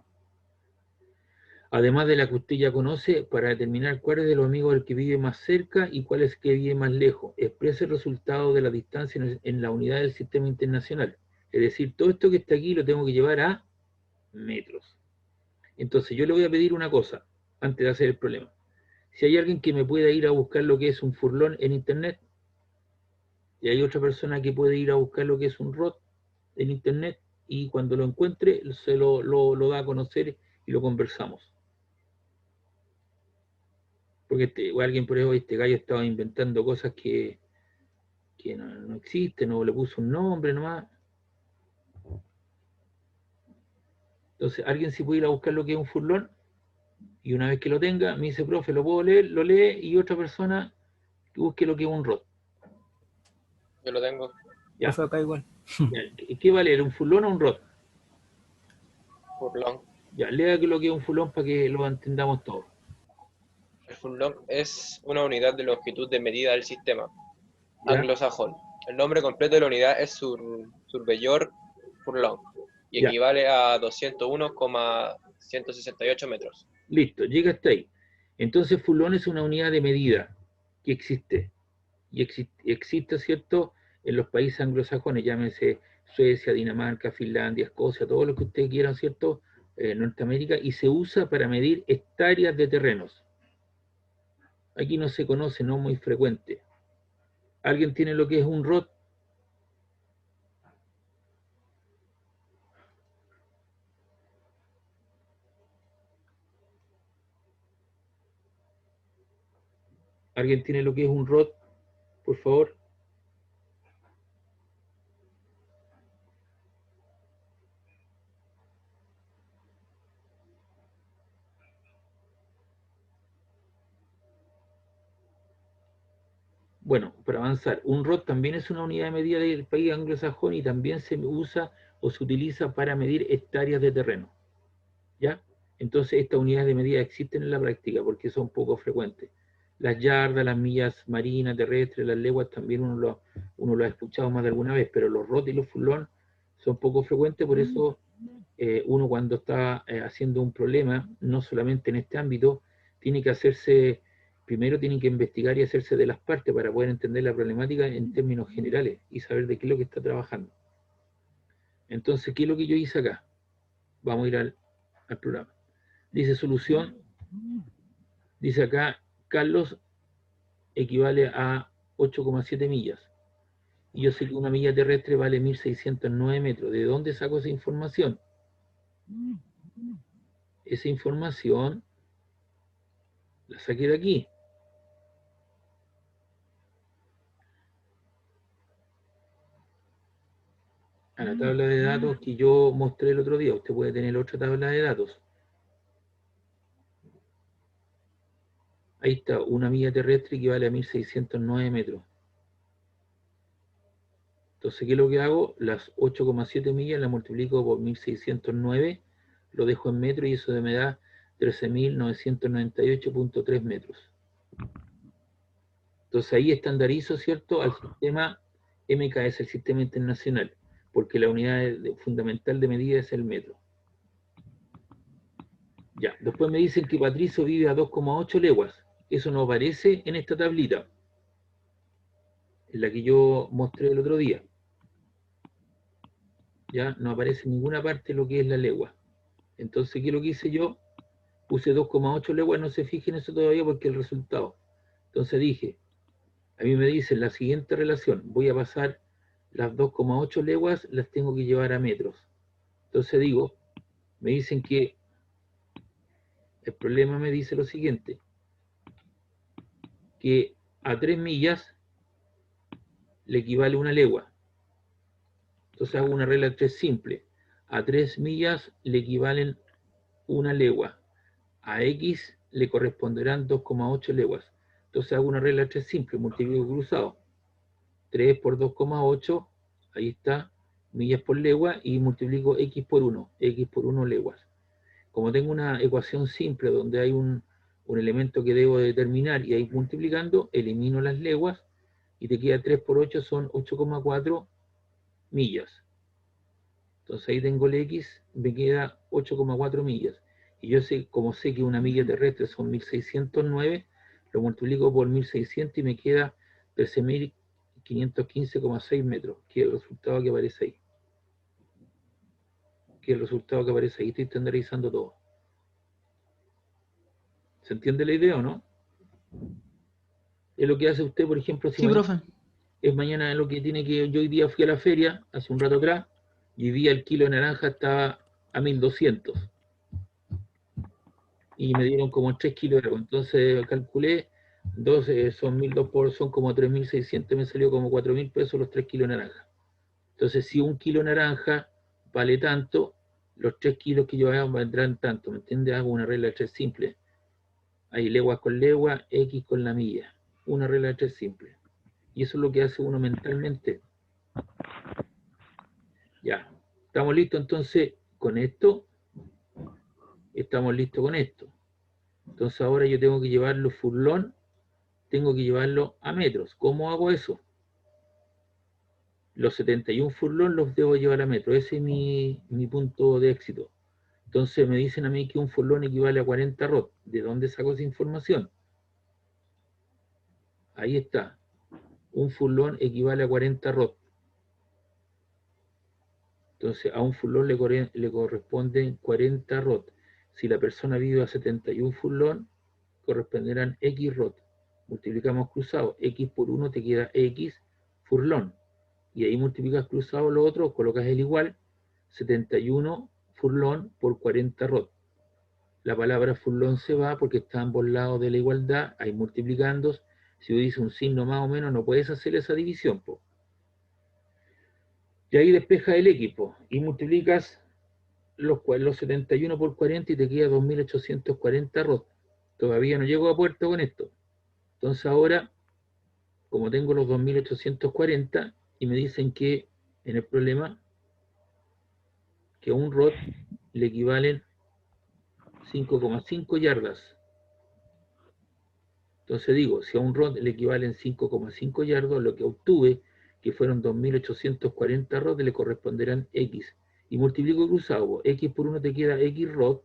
además de la que usted ya conoce, para determinar cuál es de los amigos el que vive más cerca y cuál es el que vive más lejos. Exprese el resultado de la distancia en la unidad del sistema internacional. Es decir, todo esto que está aquí lo tengo que llevar a metros. Entonces yo le voy a pedir una cosa antes de hacer el problema. Si hay alguien que me pueda ir a buscar lo que es un furlón en internet, y hay otra persona que puede ir a buscar lo que es un rod en internet, y cuando lo encuentre se lo da a conocer y lo conversamos. Porque alguien por eso, este gallo estaba inventando cosas que no existen, o le puso un nombre nomás. Entonces, alguien si puede ir a buscar lo que es un furlón, y una vez que lo tenga, me dice, profe, ¿lo puedo leer? Lo lee, y otra persona que busque lo que es un rod. Yo lo tengo. Ya. Profe, acá igual. Ya. ¿Qué va a leer? ¿Un furlón o un rod? Furlón. Ya, lea lo que es un furlón para que lo entendamos todos. El furlón es una unidad de longitud de medida del sistema ¿Ya? anglosajón. El nombre completo de la unidad es Surveyor Furlong y Ya. equivale a 201,168 metros. Listo, llega hasta ahí. Entonces, furlón es una unidad de medida que existe. Y existe, ¿cierto?, en los países anglosajones, llámense Suecia, Dinamarca, Finlandia, Escocia, todo lo que ustedes quieran, ¿cierto?, Norteamérica, y se usa para medir hectáreas de terrenos. Aquí no se conoce, no muy frecuente. ¿Alguien tiene lo que es un rod? ¿Alguien tiene lo que es un rod? Por favor. Bueno, para avanzar, un rod también es una unidad de medida del país anglosajón y también se usa o se utiliza para medir hectáreas de terreno. ¿Ya? Entonces estas unidades de medida existen en la práctica porque son poco frecuentes. las yardas, las millas marinas, terrestres, las leguas, también uno lo ha escuchado más de alguna vez, pero los ROT y los furlong son poco frecuentes, por eso uno cuando está haciendo un problema, no solamente en este ámbito, tiene que hacerse, primero tiene que investigar y hacerse de las partes para poder entender la problemática en términos generales y saber de qué es lo que está trabajando. Entonces, ¿qué es lo que yo hice acá? Vamos a ir al programa. Dice solución, dice acá, Carlos equivale a 8,7 millas. Y yo sé que una milla terrestre vale 1.609 metros. ¿De dónde saco esa información? Esa información la saqué de aquí. A la tabla de datos que yo mostré el otro día. Usted puede tener otra tabla de datos. Ahí está, una milla terrestre equivale a 1.609 metros. Entonces, ¿qué es lo que hago? Las 8,7 millas las multiplico por 1.609, lo dejo en metros y eso me da 13.998.3 metros. Entonces ahí estandarizo, ¿cierto?, al sistema MKS, el sistema internacional, porque la unidad fundamental de medida es el metro. Ya, después me dicen que Patricio vive a 2,8 leguas. Eso no aparece en esta tablita, en la que yo mostré el otro día. Ya no aparece en ninguna parte lo que es la legua. Entonces, ¿qué es lo que hice yo? Puse 2,8 leguas, no se fijen eso todavía porque el resultado. Entonces dije, a mí me dicen la siguiente relación, voy a pasar las 2,8 leguas, las tengo que llevar a metros. Entonces digo, me dicen que el problema me dice lo siguiente, que a 3 millas le equivale una legua. Entonces hago una regla de 3 simple. A 3 millas le equivalen una legua. A X le corresponderán 2,8 leguas. Entonces hago una regla de 3 simple, multiplico cruzado. 3 por 2,8, ahí está, millas por legua, y multiplico X por 1 leguas. Como tengo una ecuación simple donde hay un elemento que debo determinar y ahí multiplicando, elimino las leguas y te queda 3 por 8 son 8,4 millas. Entonces ahí tengo el X, me queda 8,4 millas. Y yo sé, como sé que una milla terrestre son 1.609, lo multiplico por 1.600 y me queda 13.515,6 metros, que es el resultado que aparece ahí. Estoy estandarizando todo. ¿Se entiende la idea o no? Es lo que hace usted, por ejemplo, si Sí, profe. es mañana lo que tiene que... Yo hoy día fui a la feria, hace un rato atrás, y hoy día el kilo de naranja estaba a 1.200. Y me dieron como 3 kilos de agua. Entonces calculé, 12 son 1.200 por, son como 3.600, me salió como 4.000 pesos los 3 kilos de naranja. Entonces, si un kilo de naranja vale tanto, los 3 kilos que yo haga vendrán tanto, ¿me entiendes? Hago una regla de 3 simple. Hay leguas con legua, X con la milla. Una regla de 3 simple. Y eso es lo que hace uno mentalmente. Ya. ¿Estamos listos entonces con esto? Estamos listos con esto. Entonces ahora yo tengo que llevarlo furlón, tengo que llevarlo a metros. ¿Cómo hago eso? Los 71 furlón los debo llevar a metros. Ese es mi punto de éxito. Entonces me dicen a mí que un furlón equivale a 40 rod. ¿De dónde saco esa información? Ahí está. Un furlón equivale a 40 rod. Entonces a un furlón le corresponden 40 rod. Si la persona vive a 71 furlón, corresponderán X rod. Multiplicamos cruzado. X por 1 te queda X furlón. Y ahí multiplicas cruzado lo otro, colocas el igual, 71 furlón por 40 rod. La palabra furlón se va porque está a ambos lados de la igualdad, hay multiplicando. Si dice un signo más o menos, no puedes hacer esa división, po. Y ahí despejas el X, po, y multiplicas los 71 por 40 y te queda 2.840 rod. Todavía no llego a puerto con esto. Entonces ahora, como tengo los 2.840 y me dicen que en el problema que a un rod le equivalen 5,5 yardas. Entonces digo, si a un rod le equivalen 5,5 yardas, lo que obtuve, que fueron 2.840 rods, le corresponderán X. Y multiplico cruzado, X por 1 te queda X rod,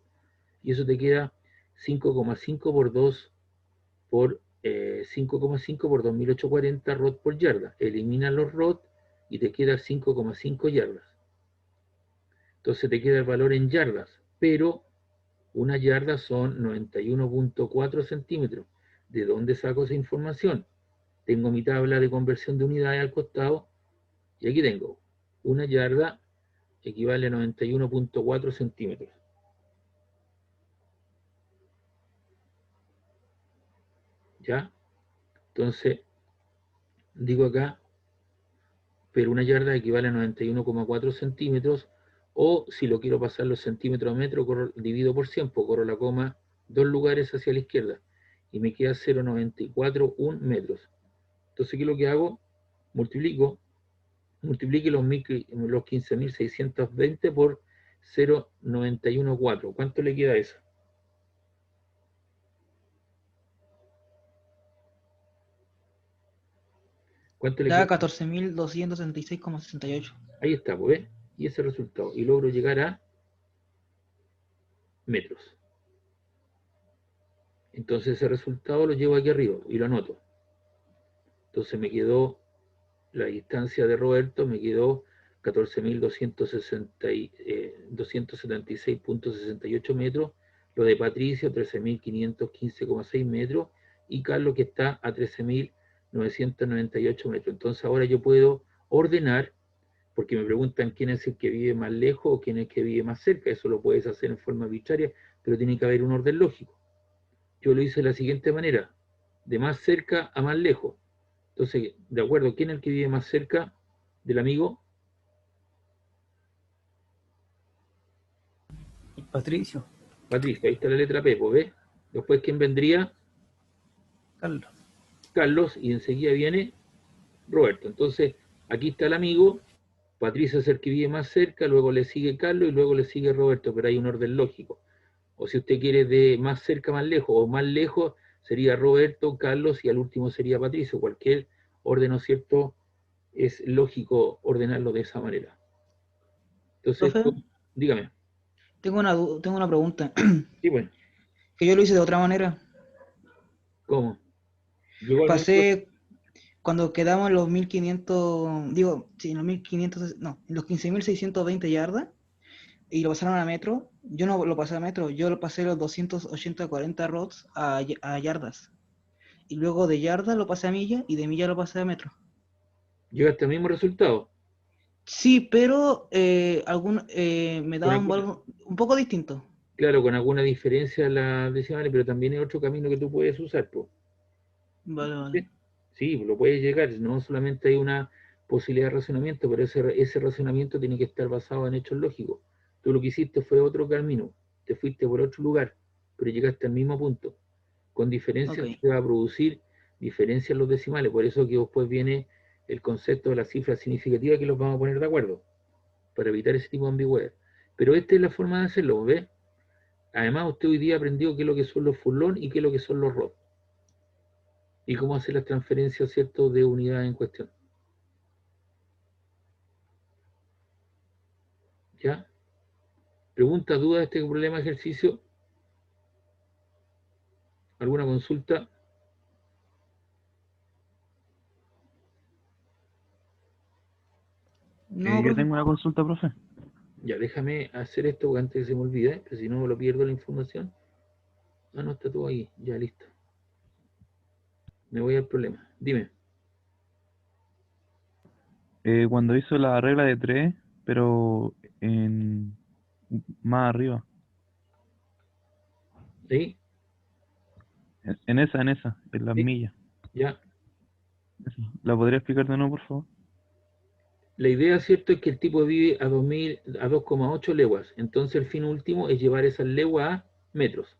y eso te queda 5,5 por 2 por 5,5 por 2.840 rod por yarda. Elimina los rod y te queda 5,5 yardas. Entonces te queda el valor en yardas, pero una yarda son 91,4 centímetros. ¿De dónde saco esa información? Tengo mi tabla de conversión de unidades al costado y aquí tengo una yarda equivale a 91,4 centímetros. ¿Ya? Entonces, digo acá, pero una yarda equivale a 91,4 centímetros, o si lo quiero pasar los centímetros a metro, divido por 100, pues corro la coma 2 lugares hacia la izquierda, y me queda 0,941 metros. Entonces, ¿qué es lo que hago? Multiplique los 15.620 por 0,914. ¿Cuánto le queda eso? ¿Cuánto le Da queda? 14.266,68. Ahí está, pues, ¿ves? Y ese resultado. Y logro llegar a metros. Entonces ese resultado lo llevo aquí arriba y lo anoto. Entonces me quedó la distancia de Roberto, me quedó 14.276,68 metros, lo de Patricio 13.515,6 metros y Carlos que está a 13.998 metros. Entonces ahora yo puedo ordenar, porque me preguntan quién es el que vive más lejos o quién es el que vive más cerca. Eso lo puedes hacer en forma arbitraria, pero tiene que haber un orden lógico. Yo lo hice de la siguiente manera, de más cerca a más lejos. Entonces, de acuerdo, ¿quién es el que vive más cerca del amigo? Patricio. Patricio, ahí está la letra P, pues, ¿ves? Después, ¿quién vendría? Carlos. Carlos, y enseguida viene Roberto. Entonces, aquí está el amigo, Patricio es el que vive más cerca, luego le sigue Carlos y luego le sigue Roberto, pero hay un orden lógico. O si usted quiere de más cerca, más lejos, o más lejos, sería Roberto, Carlos y al último sería Patricio. Cualquier orden, ¿no es cierto? Es lógico ordenarlo de esa manera. Entonces, Profe, dígame. tengo una pregunta. Sí, bueno, Que yo lo hice de otra manera. ¿cómo? Llegó al mismo. Pasé, cuando quedamos en los 1500, digo, sí, en los 1500, no, en los 15.620 yardas, y lo pasaron a metro, yo no lo pasé a metro, yo lo pasé los 240 rods a yardas. Y luego de yardas lo pasé a milla y de milla lo pasé a metro. Llegaste al mismo resultado. Sí, pero me Con daban alguna, algo un poco distinto. claro, con alguna diferencia las decimales, pero también hay otro camino que tú puedes usar, pues. Vale, vale. ¿Sí? Sí, lo puedes llegar, no solamente hay una posibilidad de razonamiento, pero ese razonamiento tiene que estar basado en hechos lógicos. Tú lo que hiciste fue otro camino, te fuiste por otro lugar, pero llegaste al mismo punto. Con diferencias Ok. te va a producir diferencias en los decimales, por eso que después viene el concepto de las cifras significativas que los vamos a poner de acuerdo, para evitar ese tipo de ambigüedad. Pero esta es la forma de hacerlo, ¿ves? Además, usted hoy día aprendió qué es lo que son los furlón y qué es lo que son los ROP. Y cómo hacer las transferencias, ¿cierto?, de unidad en cuestión. ¿Ya? ¿Pregunta, duda de este problema, ejercicio? ¿Alguna consulta? No, Yo profe. tengo una consulta, profe. Ya, déjame hacer esto antes que se me olvide, que si no me lo pierdo la información. Ah, no, está todo ahí. Ya, listo. Me voy al problema. Dime. Cuando hizo la regla de 3, pero en más arriba. ¿Sí? En esa, en las ¿Sí? millas. Ya. Esa. ¿La podría explicar de nuevo, por favor? La idea, ¿cierto?, es que el tipo vive a 2,8 leguas. Entonces el fin último es llevar esas leguas a metros.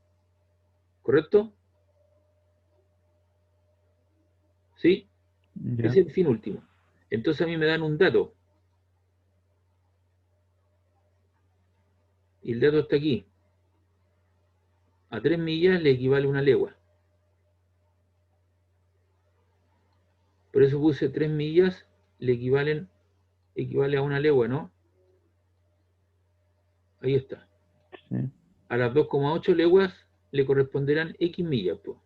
¿Correcto? ¿Sí? Ya. Ese es el fin último. Entonces a mí me dan un dato. Y el dato está aquí. A 3 millas le equivale una legua. eso puse 3 millas, equivale a una legua, ¿no? Ahí está. Sí. A las 2,8 leguas le corresponderán X millas, po.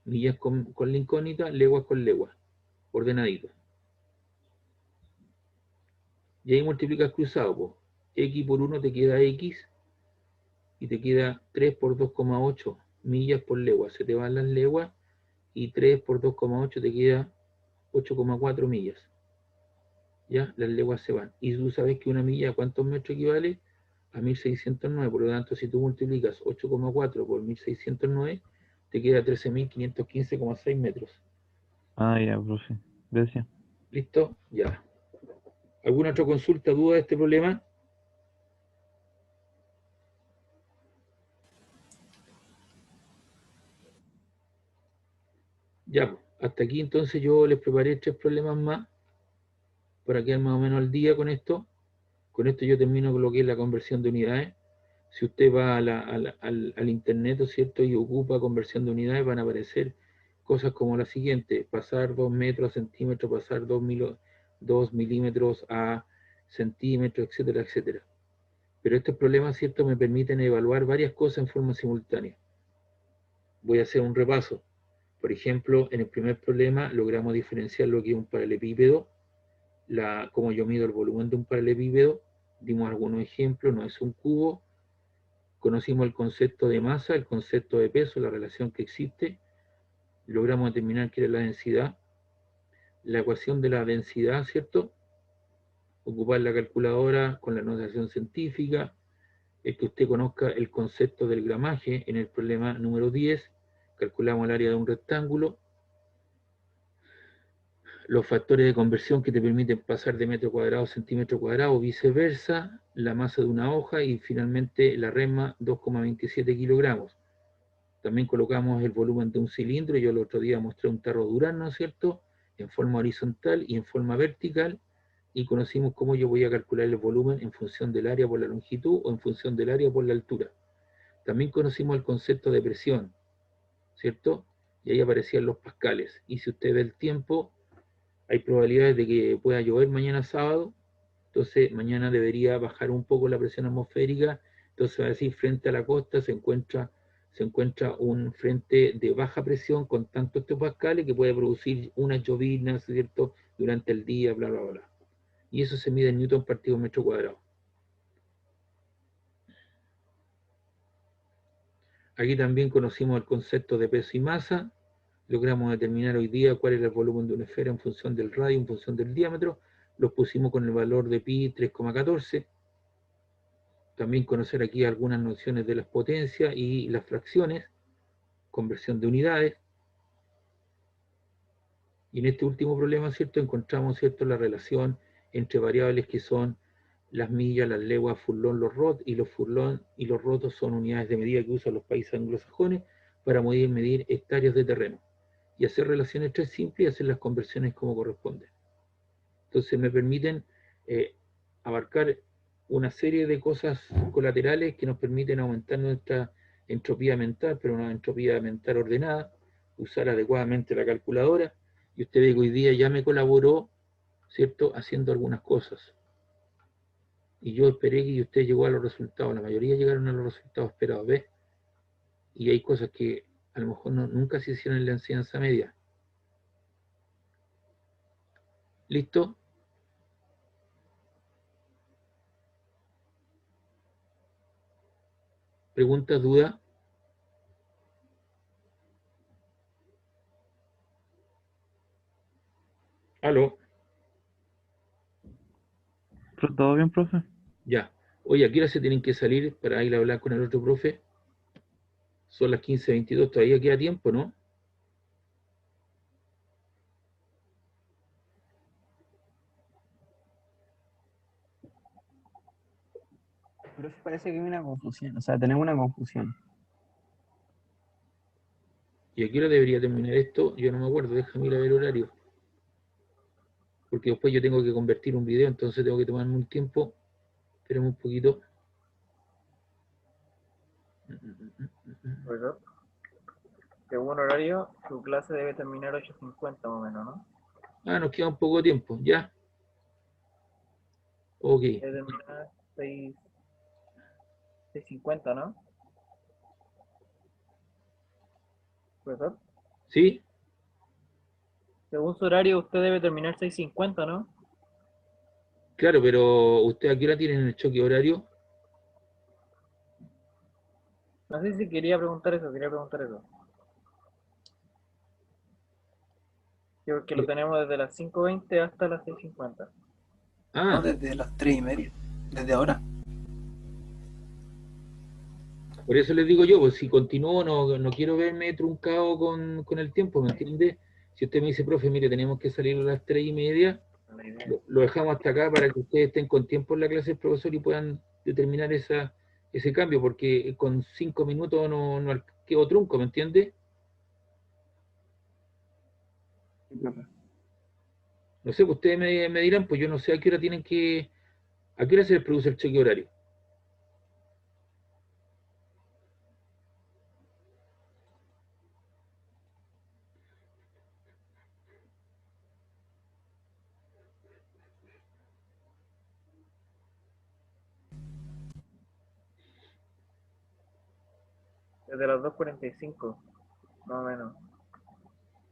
Millas con la incógnita, leguas con leguas, ordenadito. Y ahí multiplicas cruzado, po. X por 1 te queda X, y te queda 3 por 2,8 millas por legua. Se te van las leguas, y 3 por 2,8 te queda 8,4 millas. Ya, las leguas se van. Y tú sabes que una milla, ¿a cuántos metros equivale? A 1609. Por lo tanto, si tú multiplicas 8,4 por 1609, te queda 13.515,6 metros. Ah, ya, profe. Gracias. ¿Listo? Ya. ¿Alguna otra consulta, duda de este problema? Ya, pues, hasta aquí entonces yo les preparé 3 problemas más para quedar más o menos al día con esto. Con esto yo termino con lo que es la conversión de unidades. Si usted va al internet, ¿no es cierto?, y ocupa conversión de unidades, van a aparecer cosas como la siguiente: pasar 2 metros a centímetros, pasar 2 milímetros a centímetros, etcétera, etcétera. Pero estos problemas, ¿cierto?, me permiten evaluar varias cosas en forma simultánea. Voy a hacer un repaso. Por ejemplo, en el primer problema logramos diferenciar lo que es un paralelepípedo, cómo yo mido el volumen de un paralelepípedo, dimos algunos ejemplos, no es un cubo, conocimos el concepto de masa, el concepto de peso, la relación que existe, logramos determinar qué era la densidad, la ecuación de la densidad, ¿cierto? Ocupar la calculadora con la notación científica, es que usted conozca el concepto del gramaje en el problema número 10, calculamos el área de un rectángulo, los factores de conversión que te permiten pasar de metro cuadrado a centímetro cuadrado, viceversa, la masa de una hoja y finalmente la resma 2,27 kilogramos. También colocamos el volumen de un cilindro. Yo el otro día mostré un tarro Durán, ¿no es cierto?, en forma horizontal y en forma vertical, y conocimos cómo yo voy a calcular el volumen en función del área por la longitud o en función del área por la altura. También conocimos el concepto de presión, ¿cierto? Y ahí aparecían los pascales. Y si usted ve el tiempo, hay probabilidades de que pueda llover mañana sábado, entonces mañana debería bajar un poco la presión atmosférica, entonces va a decir, frente a la costa se encuentra un frente de baja presión con tantos hectopascales que puede producir unas llovinas, ¿cierto?, durante el día, bla, bla, bla. Y eso se mide en newton partido metro cuadrado. Aquí también conocimos el concepto de peso y masa. Logramos determinar hoy día cuál era el volumen de una esfera en función del radio, en función del diámetro. Los pusimos con el valor de pi 3,14. También conocer aquí algunas nociones de las potencias y las fracciones, conversión de unidades. Y en este último problema, ¿cierto?, encontramos, ¿cierto?, la relación entre variables que son las millas, las leguas, furlón, los rod, y los furlón y los rotos son unidades de medida que usan los países anglosajones para medir hectáreas de terreno. Y hacer relaciones tres simples y hacer las conversiones como corresponde. Entonces me permiten abarcar una serie de cosas colaterales que nos permiten aumentar nuestra entropía mental, pero una entropía mental ordenada, usar adecuadamente la calculadora, y usted ve que hoy día ya me colaboró, ¿cierto?, haciendo algunas cosas. Y yo esperé que usted llegó a los resultados, la mayoría llegaron a los resultados esperados, ¿ves? Y hay cosas que a lo mejor nunca se hicieron en la enseñanza media. ¿Listo? ¿Preguntas, dudas? ¿Aló? ¿Todo bien, profe? Ya. Oye, ¿a qué hora se tienen que salir para ir a hablar con el otro profe? Son las 15:22, todavía queda tiempo, ¿no? Pero parece que hay una confusión, o sea, tenemos una confusión. ¿Y a qué hora debería terminar esto? Yo no me acuerdo, déjame ir a ver el horario. Porque después yo tengo que convertir un video, entonces tengo que tomarme un tiempo. Esperemos un poquito. Profesor, según horario, su clase debe terminar 8:50 más o menos, ¿no? Ah, nos queda un poco de tiempo, ya. Ok. Determinar 6:50, ¿no? Profesor, ¿Sí? según su horario usted debe terminar 6:50, ¿no? Claro, pero ¿usted a qué hora tienen el choque horario? No sé si quería preguntar eso, Sí, porque lo tenemos desde las 5:20 hasta las 6:50. No, Ah, desde las 3:30. Desde ahora. por eso les digo yo, pues si continúo no quiero verme truncado con el tiempo, ¿me entiende? Si usted me dice, profe, mire, tenemos que salir a las 3:30, La idea. lo dejamos hasta acá para que ustedes estén con tiempo en la clase del profesor y puedan determinar ese cambio, porque con 5 minutos no quedo trunco, ¿me entiende? Sí, profe. No sé, pues ustedes me dirán, pues yo no sé a qué hora a qué hora se les produce el cheque horario. Desde las 2:45, más o menos.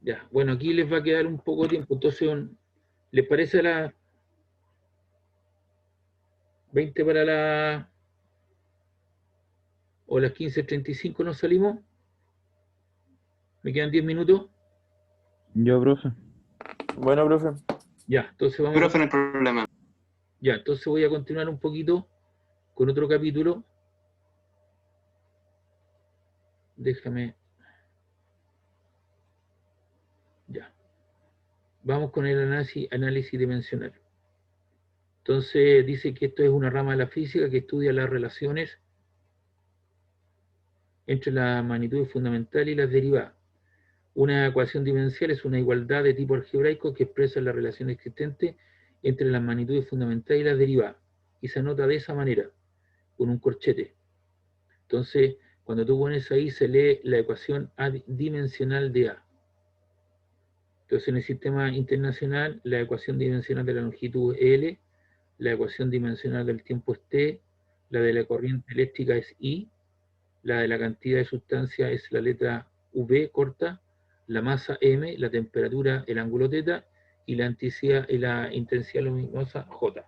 Ya, bueno, aquí les va a quedar un poco de tiempo, entonces, ¿les parece a las 20 para o las 15:35 nos salimos? ¿Me quedan 10 minutos? Yo, profe. Bueno, profe. Ya, entonces Profe, no hay problema. Ya, entonces voy a continuar un poquito con otro capítulo. Déjame. Ya. Vamos con el análisis dimensional. Entonces dice que esto es una rama de la física que estudia las relaciones entre la magnitud fundamental y las derivadas. Una ecuación dimensional es una igualdad de tipo algebraico que expresa la relación existente entre las magnitudes fundamentales y las derivadas. Y se anota de esa manera, con un corchete. Entonces, cuando tú pones ahí, se lee la ecuación dimensional de A. Entonces, en el sistema internacional, la ecuación dimensional de la longitud es L, la ecuación dimensional del tiempo es T, la de la corriente eléctrica es I, la de la cantidad de sustancia es la letra V corta, la masa M, la temperatura, el ángulo θ, y la intensidad luminosa J.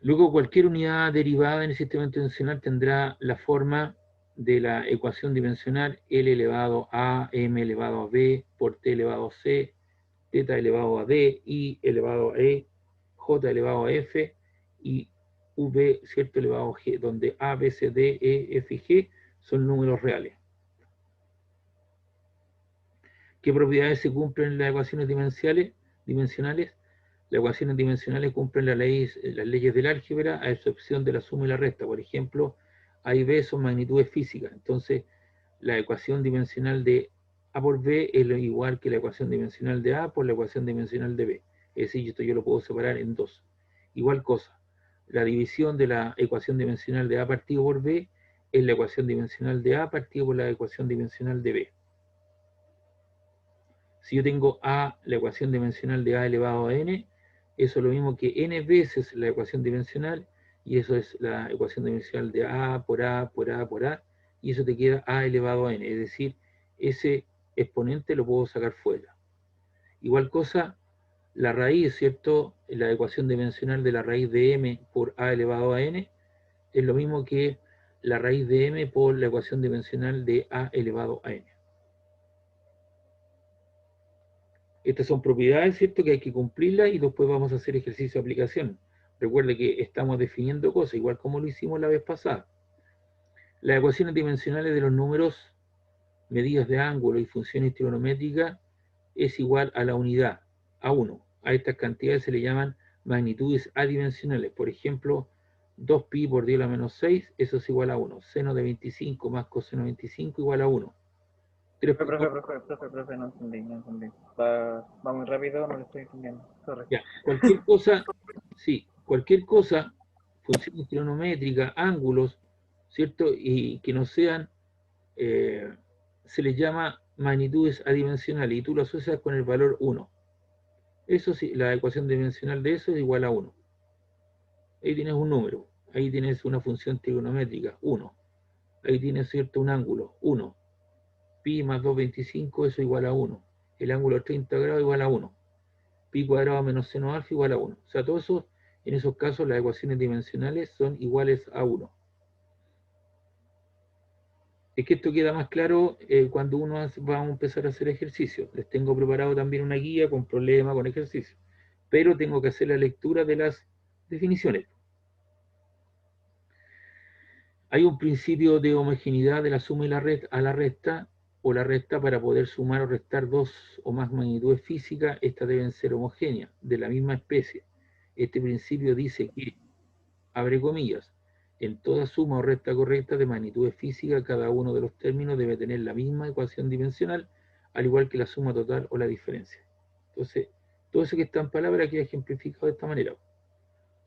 Luego, cualquier unidad derivada en el sistema internacional tendrá la forma de la ecuación dimensional L elevado a M elevado a B por T elevado a C, θ elevado a D, I elevado a E, J elevado a F y V cierto elevado a G, donde A, B, C, D, E, F y G son números reales. ¿Qué propiedades se cumplen en las ecuaciones dimensionales? Las ecuaciones dimensionales cumplen las leyes del álgebra, a excepción de la suma y la resta. Por ejemplo, A y B son magnitudes físicas. Entonces, la ecuación dimensional de A por B es lo igual que la ecuación dimensional de A por la ecuación dimensional de B. Es decir, esto yo lo puedo separar en dos. Igual cosa, la división de la ecuación dimensional de A partido por B es la ecuación dimensional de A partido por la ecuación dimensional de B. Si yo tengo A, la ecuación dimensional de A elevado a n, eso es lo mismo que n veces la ecuación dimensional, y eso es la ecuación dimensional de A por A por A por A, y eso te queda A elevado a n, es decir, ese exponente lo puedo sacar fuera. Igual cosa, la raíz, ¿cierto? La ecuación dimensional de la raíz de m por A elevado a n es lo mismo que la raíz de m por la ecuación dimensional de A elevado a n. Estas son propiedades, ¿cierto? Que hay que cumplirlas y después vamos a hacer ejercicio de aplicación. Recuerde que estamos definiendo cosas, igual como lo hicimos la vez pasada. Las ecuaciones dimensionales de los números, medidas de ángulo y funciones trigonométricas es igual a la unidad, A1. A estas cantidades se le llaman magnitudes adimensionales. Por ejemplo, 2pi por 10 a la menos 6, eso es igual a 1. Seno de 25 más coseno de 25 igual a 1. Profe, no entendí. Va muy rápido, no le estoy entendiendo. Sorry. Ya, cualquier cosa, sí, cualquier cosa, funciones trigonométricas, ángulos, ¿cierto? Y que no sean, se les llama magnitudes adimensionales y tú lo asocias con el valor 1. Eso sí, la ecuación dimensional de eso es igual a 1. Ahí tienes un número, ahí tienes una función trigonométrica, 1. Ahí tienes, ¿cierto?, un ángulo, 1. Pi más 225, eso igual a 1. El ángulo de 30 grados igual a 1. Pi cuadrado menos seno alfa igual a 1. O sea, todo eso, en esos casos, las ecuaciones dimensionales son iguales a 1. Es que esto queda más claro cuando uno va a empezar a hacer ejercicio. Les tengo preparado también una guía con problemas, con ejercicio. Pero tengo que hacer la lectura de las definiciones. Hay un principio de homogeneidad de la suma y la resta, o la resta para poder sumar o restar dos o más magnitudes físicas. Estas deben ser homogéneas, de la misma especie. Este principio dice que, abre comillas, en toda suma o resta correcta de magnitudes físicas, cada uno de los términos debe tener la misma ecuación dimensional, al igual que la suma total o la diferencia. Entonces, todo eso que está en palabras queda ejemplificado de esta manera.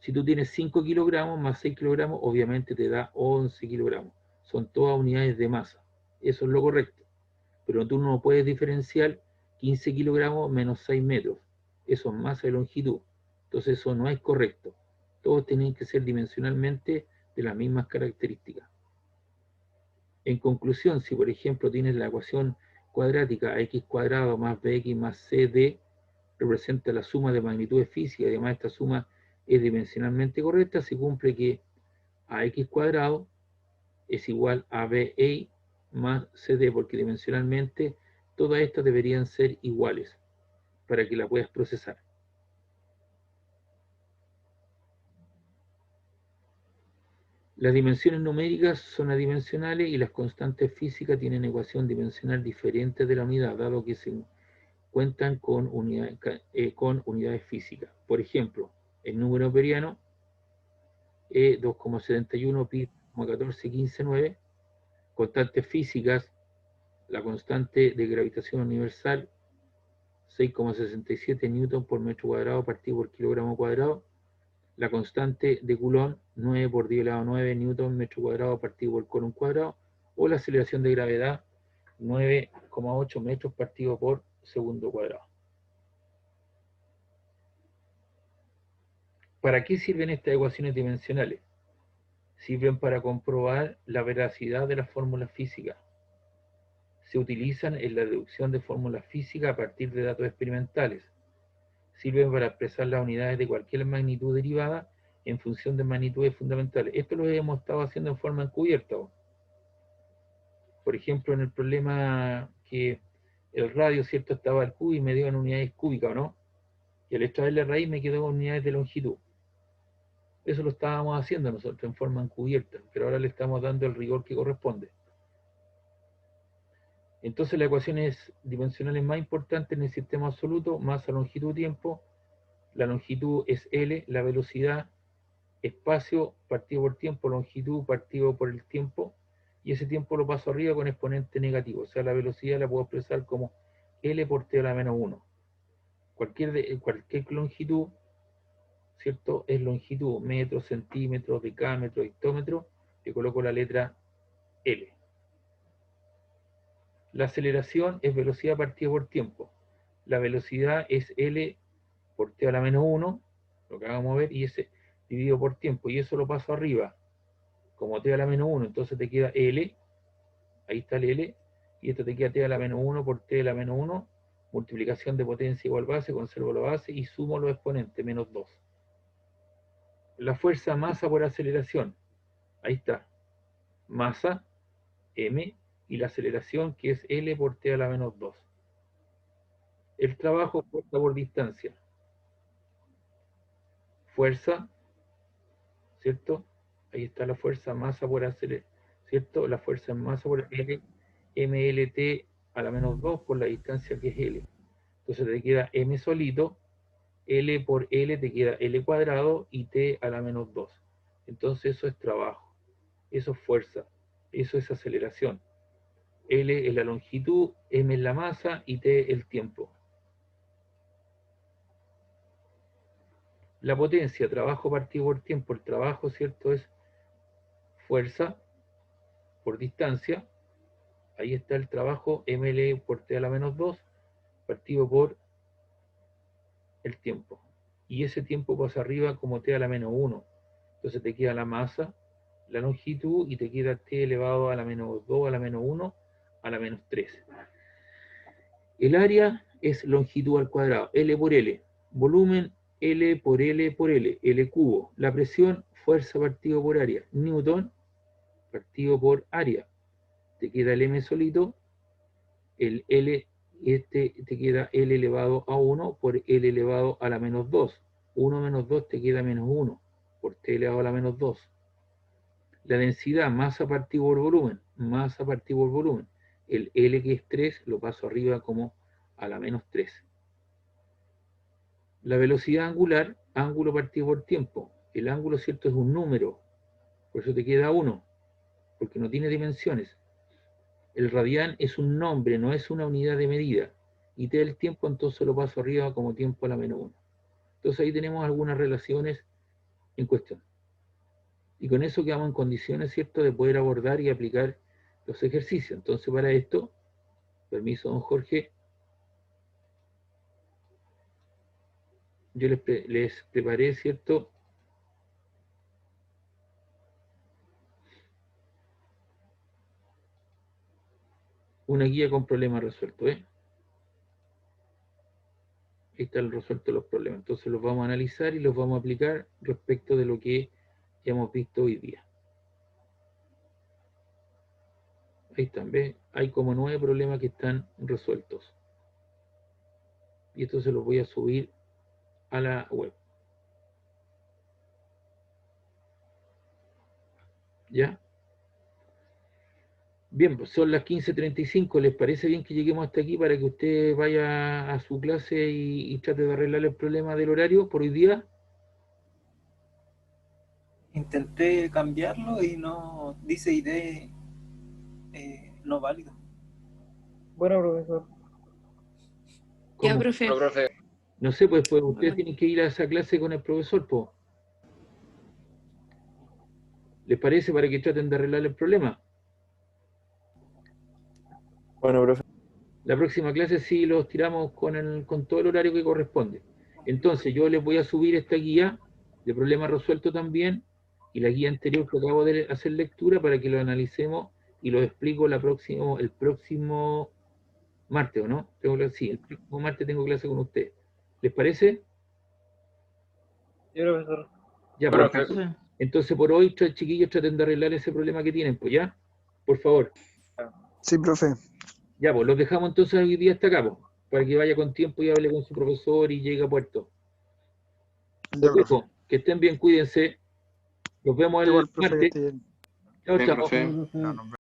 Si tú tienes 5 kilogramos más 6 kilogramos, obviamente te da 11 kilogramos. Son todas unidades de masa. Eso es lo correcto. Pero tú no puedes diferenciar 15 kilogramos menos 6 metros. Eso es masa y longitud. Entonces eso no es correcto. Todos tienen que ser dimensionalmente de las mismas características. En conclusión, si por ejemplo tienes la ecuación cuadrática x cuadrado más bx más cd, representa la suma de magnitudes físicas, y además esta suma es dimensionalmente correcta, se cumple que ax cuadrado es igual a BI más CD, porque dimensionalmente todas estas deberían ser iguales para que la puedas procesar. Las dimensiones numéricas son adimensionales y las constantes físicas tienen ecuación dimensional diferente de la unidad, dado que se cuentan con unidades físicas. Por ejemplo, el número imperiano 2,71 pi 14,15,9. Constantes físicas, la constante de gravitación universal 6,67 newton por metro cuadrado partido por kilogramo cuadrado. La constante de Coulomb 9 por 10 elevado a 9 newton metro cuadrado partido por coulomb cuadrado. O la aceleración de gravedad 9,8 metros partido por segundo cuadrado. ¿Para qué sirven estas ecuaciones dimensionales? Sirven para comprobar la veracidad de las fórmulas físicas. Se utilizan en la deducción de fórmulas físicas a partir de datos experimentales. Sirven para expresar las unidades de cualquier magnitud derivada en función de magnitudes fundamentales. Esto lo hemos estado haciendo en forma encubierta. Por ejemplo, en el problema que el radio, ¿cierto?, estaba al cubo y me dio en unidades cúbicas, ¿o no? Y al extraer la raíz me quedó con unidades de longitud. Eso lo estábamos haciendo nosotros en forma encubierta, pero ahora le estamos dando el rigor que corresponde. Entonces las ecuaciones dimensionales más importantes en el sistema absoluto: masa, longitud, tiempo. La longitud es L, la velocidad, espacio partido por tiempo, longitud partido por el tiempo, y ese tiempo lo paso arriba con exponente negativo. O sea, la velocidad la puedo expresar como L por t a la menos 1. Cualquier longitud, ¿cierto?, es longitud, metro, centímetro, decámetro, hectómetro, le coloco la letra L. La aceleración es velocidad partida por tiempo. La velocidad es L por t a la menos 1, lo que vamos a ver, y ese dividido por tiempo, y eso lo paso arriba, como t a la menos 1, entonces te queda L, ahí está el L, y esto te queda t a la menos 1 por t a la menos 1, multiplicación de potencia igual base, conservo la base, y sumo los exponentes, menos 2. La fuerza masa por aceleración, ahí está, masa, m, y la aceleración, que es L por t a la menos 2. El trabajo, fuerza por distancia. Fuerza, ¿cierto? Ahí está la fuerza masa por aceleración, ¿cierto? La fuerza en masa por L, mlt a la menos 2 por la distancia que es L. Entonces te queda m solito, L por L te queda L cuadrado y t a la menos 2. Entonces eso es trabajo, eso es fuerza, eso es aceleración. L es la longitud, m es la masa y t el tiempo. La potencia, trabajo partido por tiempo. El trabajo, ¿cierto?, es fuerza por distancia, Ahí está el trabajo ml por t a la menos 2 partido por el tiempo. Y ese tiempo pasa arriba como t a la menos 1. Entonces te queda la masa, la longitud, y te queda t elevado a la menos 2, a la menos 1, a la menos 3. El área es longitud al cuadrado, L por L. Volumen, L por L por L, L cubo. La presión, fuerza partido por área. Newton, partido por área. Te queda el M solito, el L, te queda L elevado a 1 por L elevado a la menos 2. 1 menos 2 te queda menos 1 por T elevado a la menos 2. La densidad, masa partido por volumen, masa partido por volumen. El L, que es 3, lo paso arriba como a la menos 3. La velocidad angular, ángulo partido por tiempo. El ángulo, ¿cierto?, es un número, por eso te queda 1, porque no tiene dimensiones. El radián es un nombre, no es una unidad de medida. Y t del tiempo, entonces lo paso arriba como tiempo a la menos 1. Entonces ahí tenemos algunas relaciones en cuestión. Y con eso quedamos en condiciones, ¿cierto?, de poder abordar y aplicar los ejercicios. Entonces para esto, permiso, don Jorge, yo les preparé, ¿cierto?, una guía con problemas resueltos, Ahí están resueltos los problemas. Entonces los vamos a analizar y los vamos a aplicar respecto de lo que hemos visto hoy día. Ahí están, ¿ves? Hay como 9 problemas que están resueltos. Y esto se los voy a subir a la web. ¿Ya? Bien, pues son las 15:35. ¿Les parece bien que lleguemos hasta aquí para que usted vaya a su clase y trate de arreglar el problema del horario por hoy día? Intenté cambiarlo y no dice ID no válido. Bueno, profesor. Ya, ¿Cómo? profe. Bueno, profe, No sé, pues ustedes Bueno. tienen que ir a esa clase con el profesor, pues. ¿Les parece, para que traten de arreglar el problema? Bueno, profe. La próxima clase sí los tiramos con todo el horario que corresponde. Entonces yo les voy a subir esta guía de problemas resueltos también, y la guía anterior que acabo de hacer lectura, para que lo analicemos y lo explico el próximo martes, ¿o no? Sí, el próximo martes tengo clase con ustedes. ¿Les parece? Sí, profesor. Ya, Bueno, pues, Profe, entonces por hoy, chiquillos, traten de arreglar ese problema que tienen, pues ya, por favor. Sí, profe. Ya, pues los dejamos entonces hoy día hasta acá, pues, para que vaya con tiempo y hable con su profesor y llegue a puerto. Ya, Los profe. dejo. Que estén bien, cuídense. Nos vemos el Igual, profe, que martes. esté bien. Chao, bien, chao. profe. profe.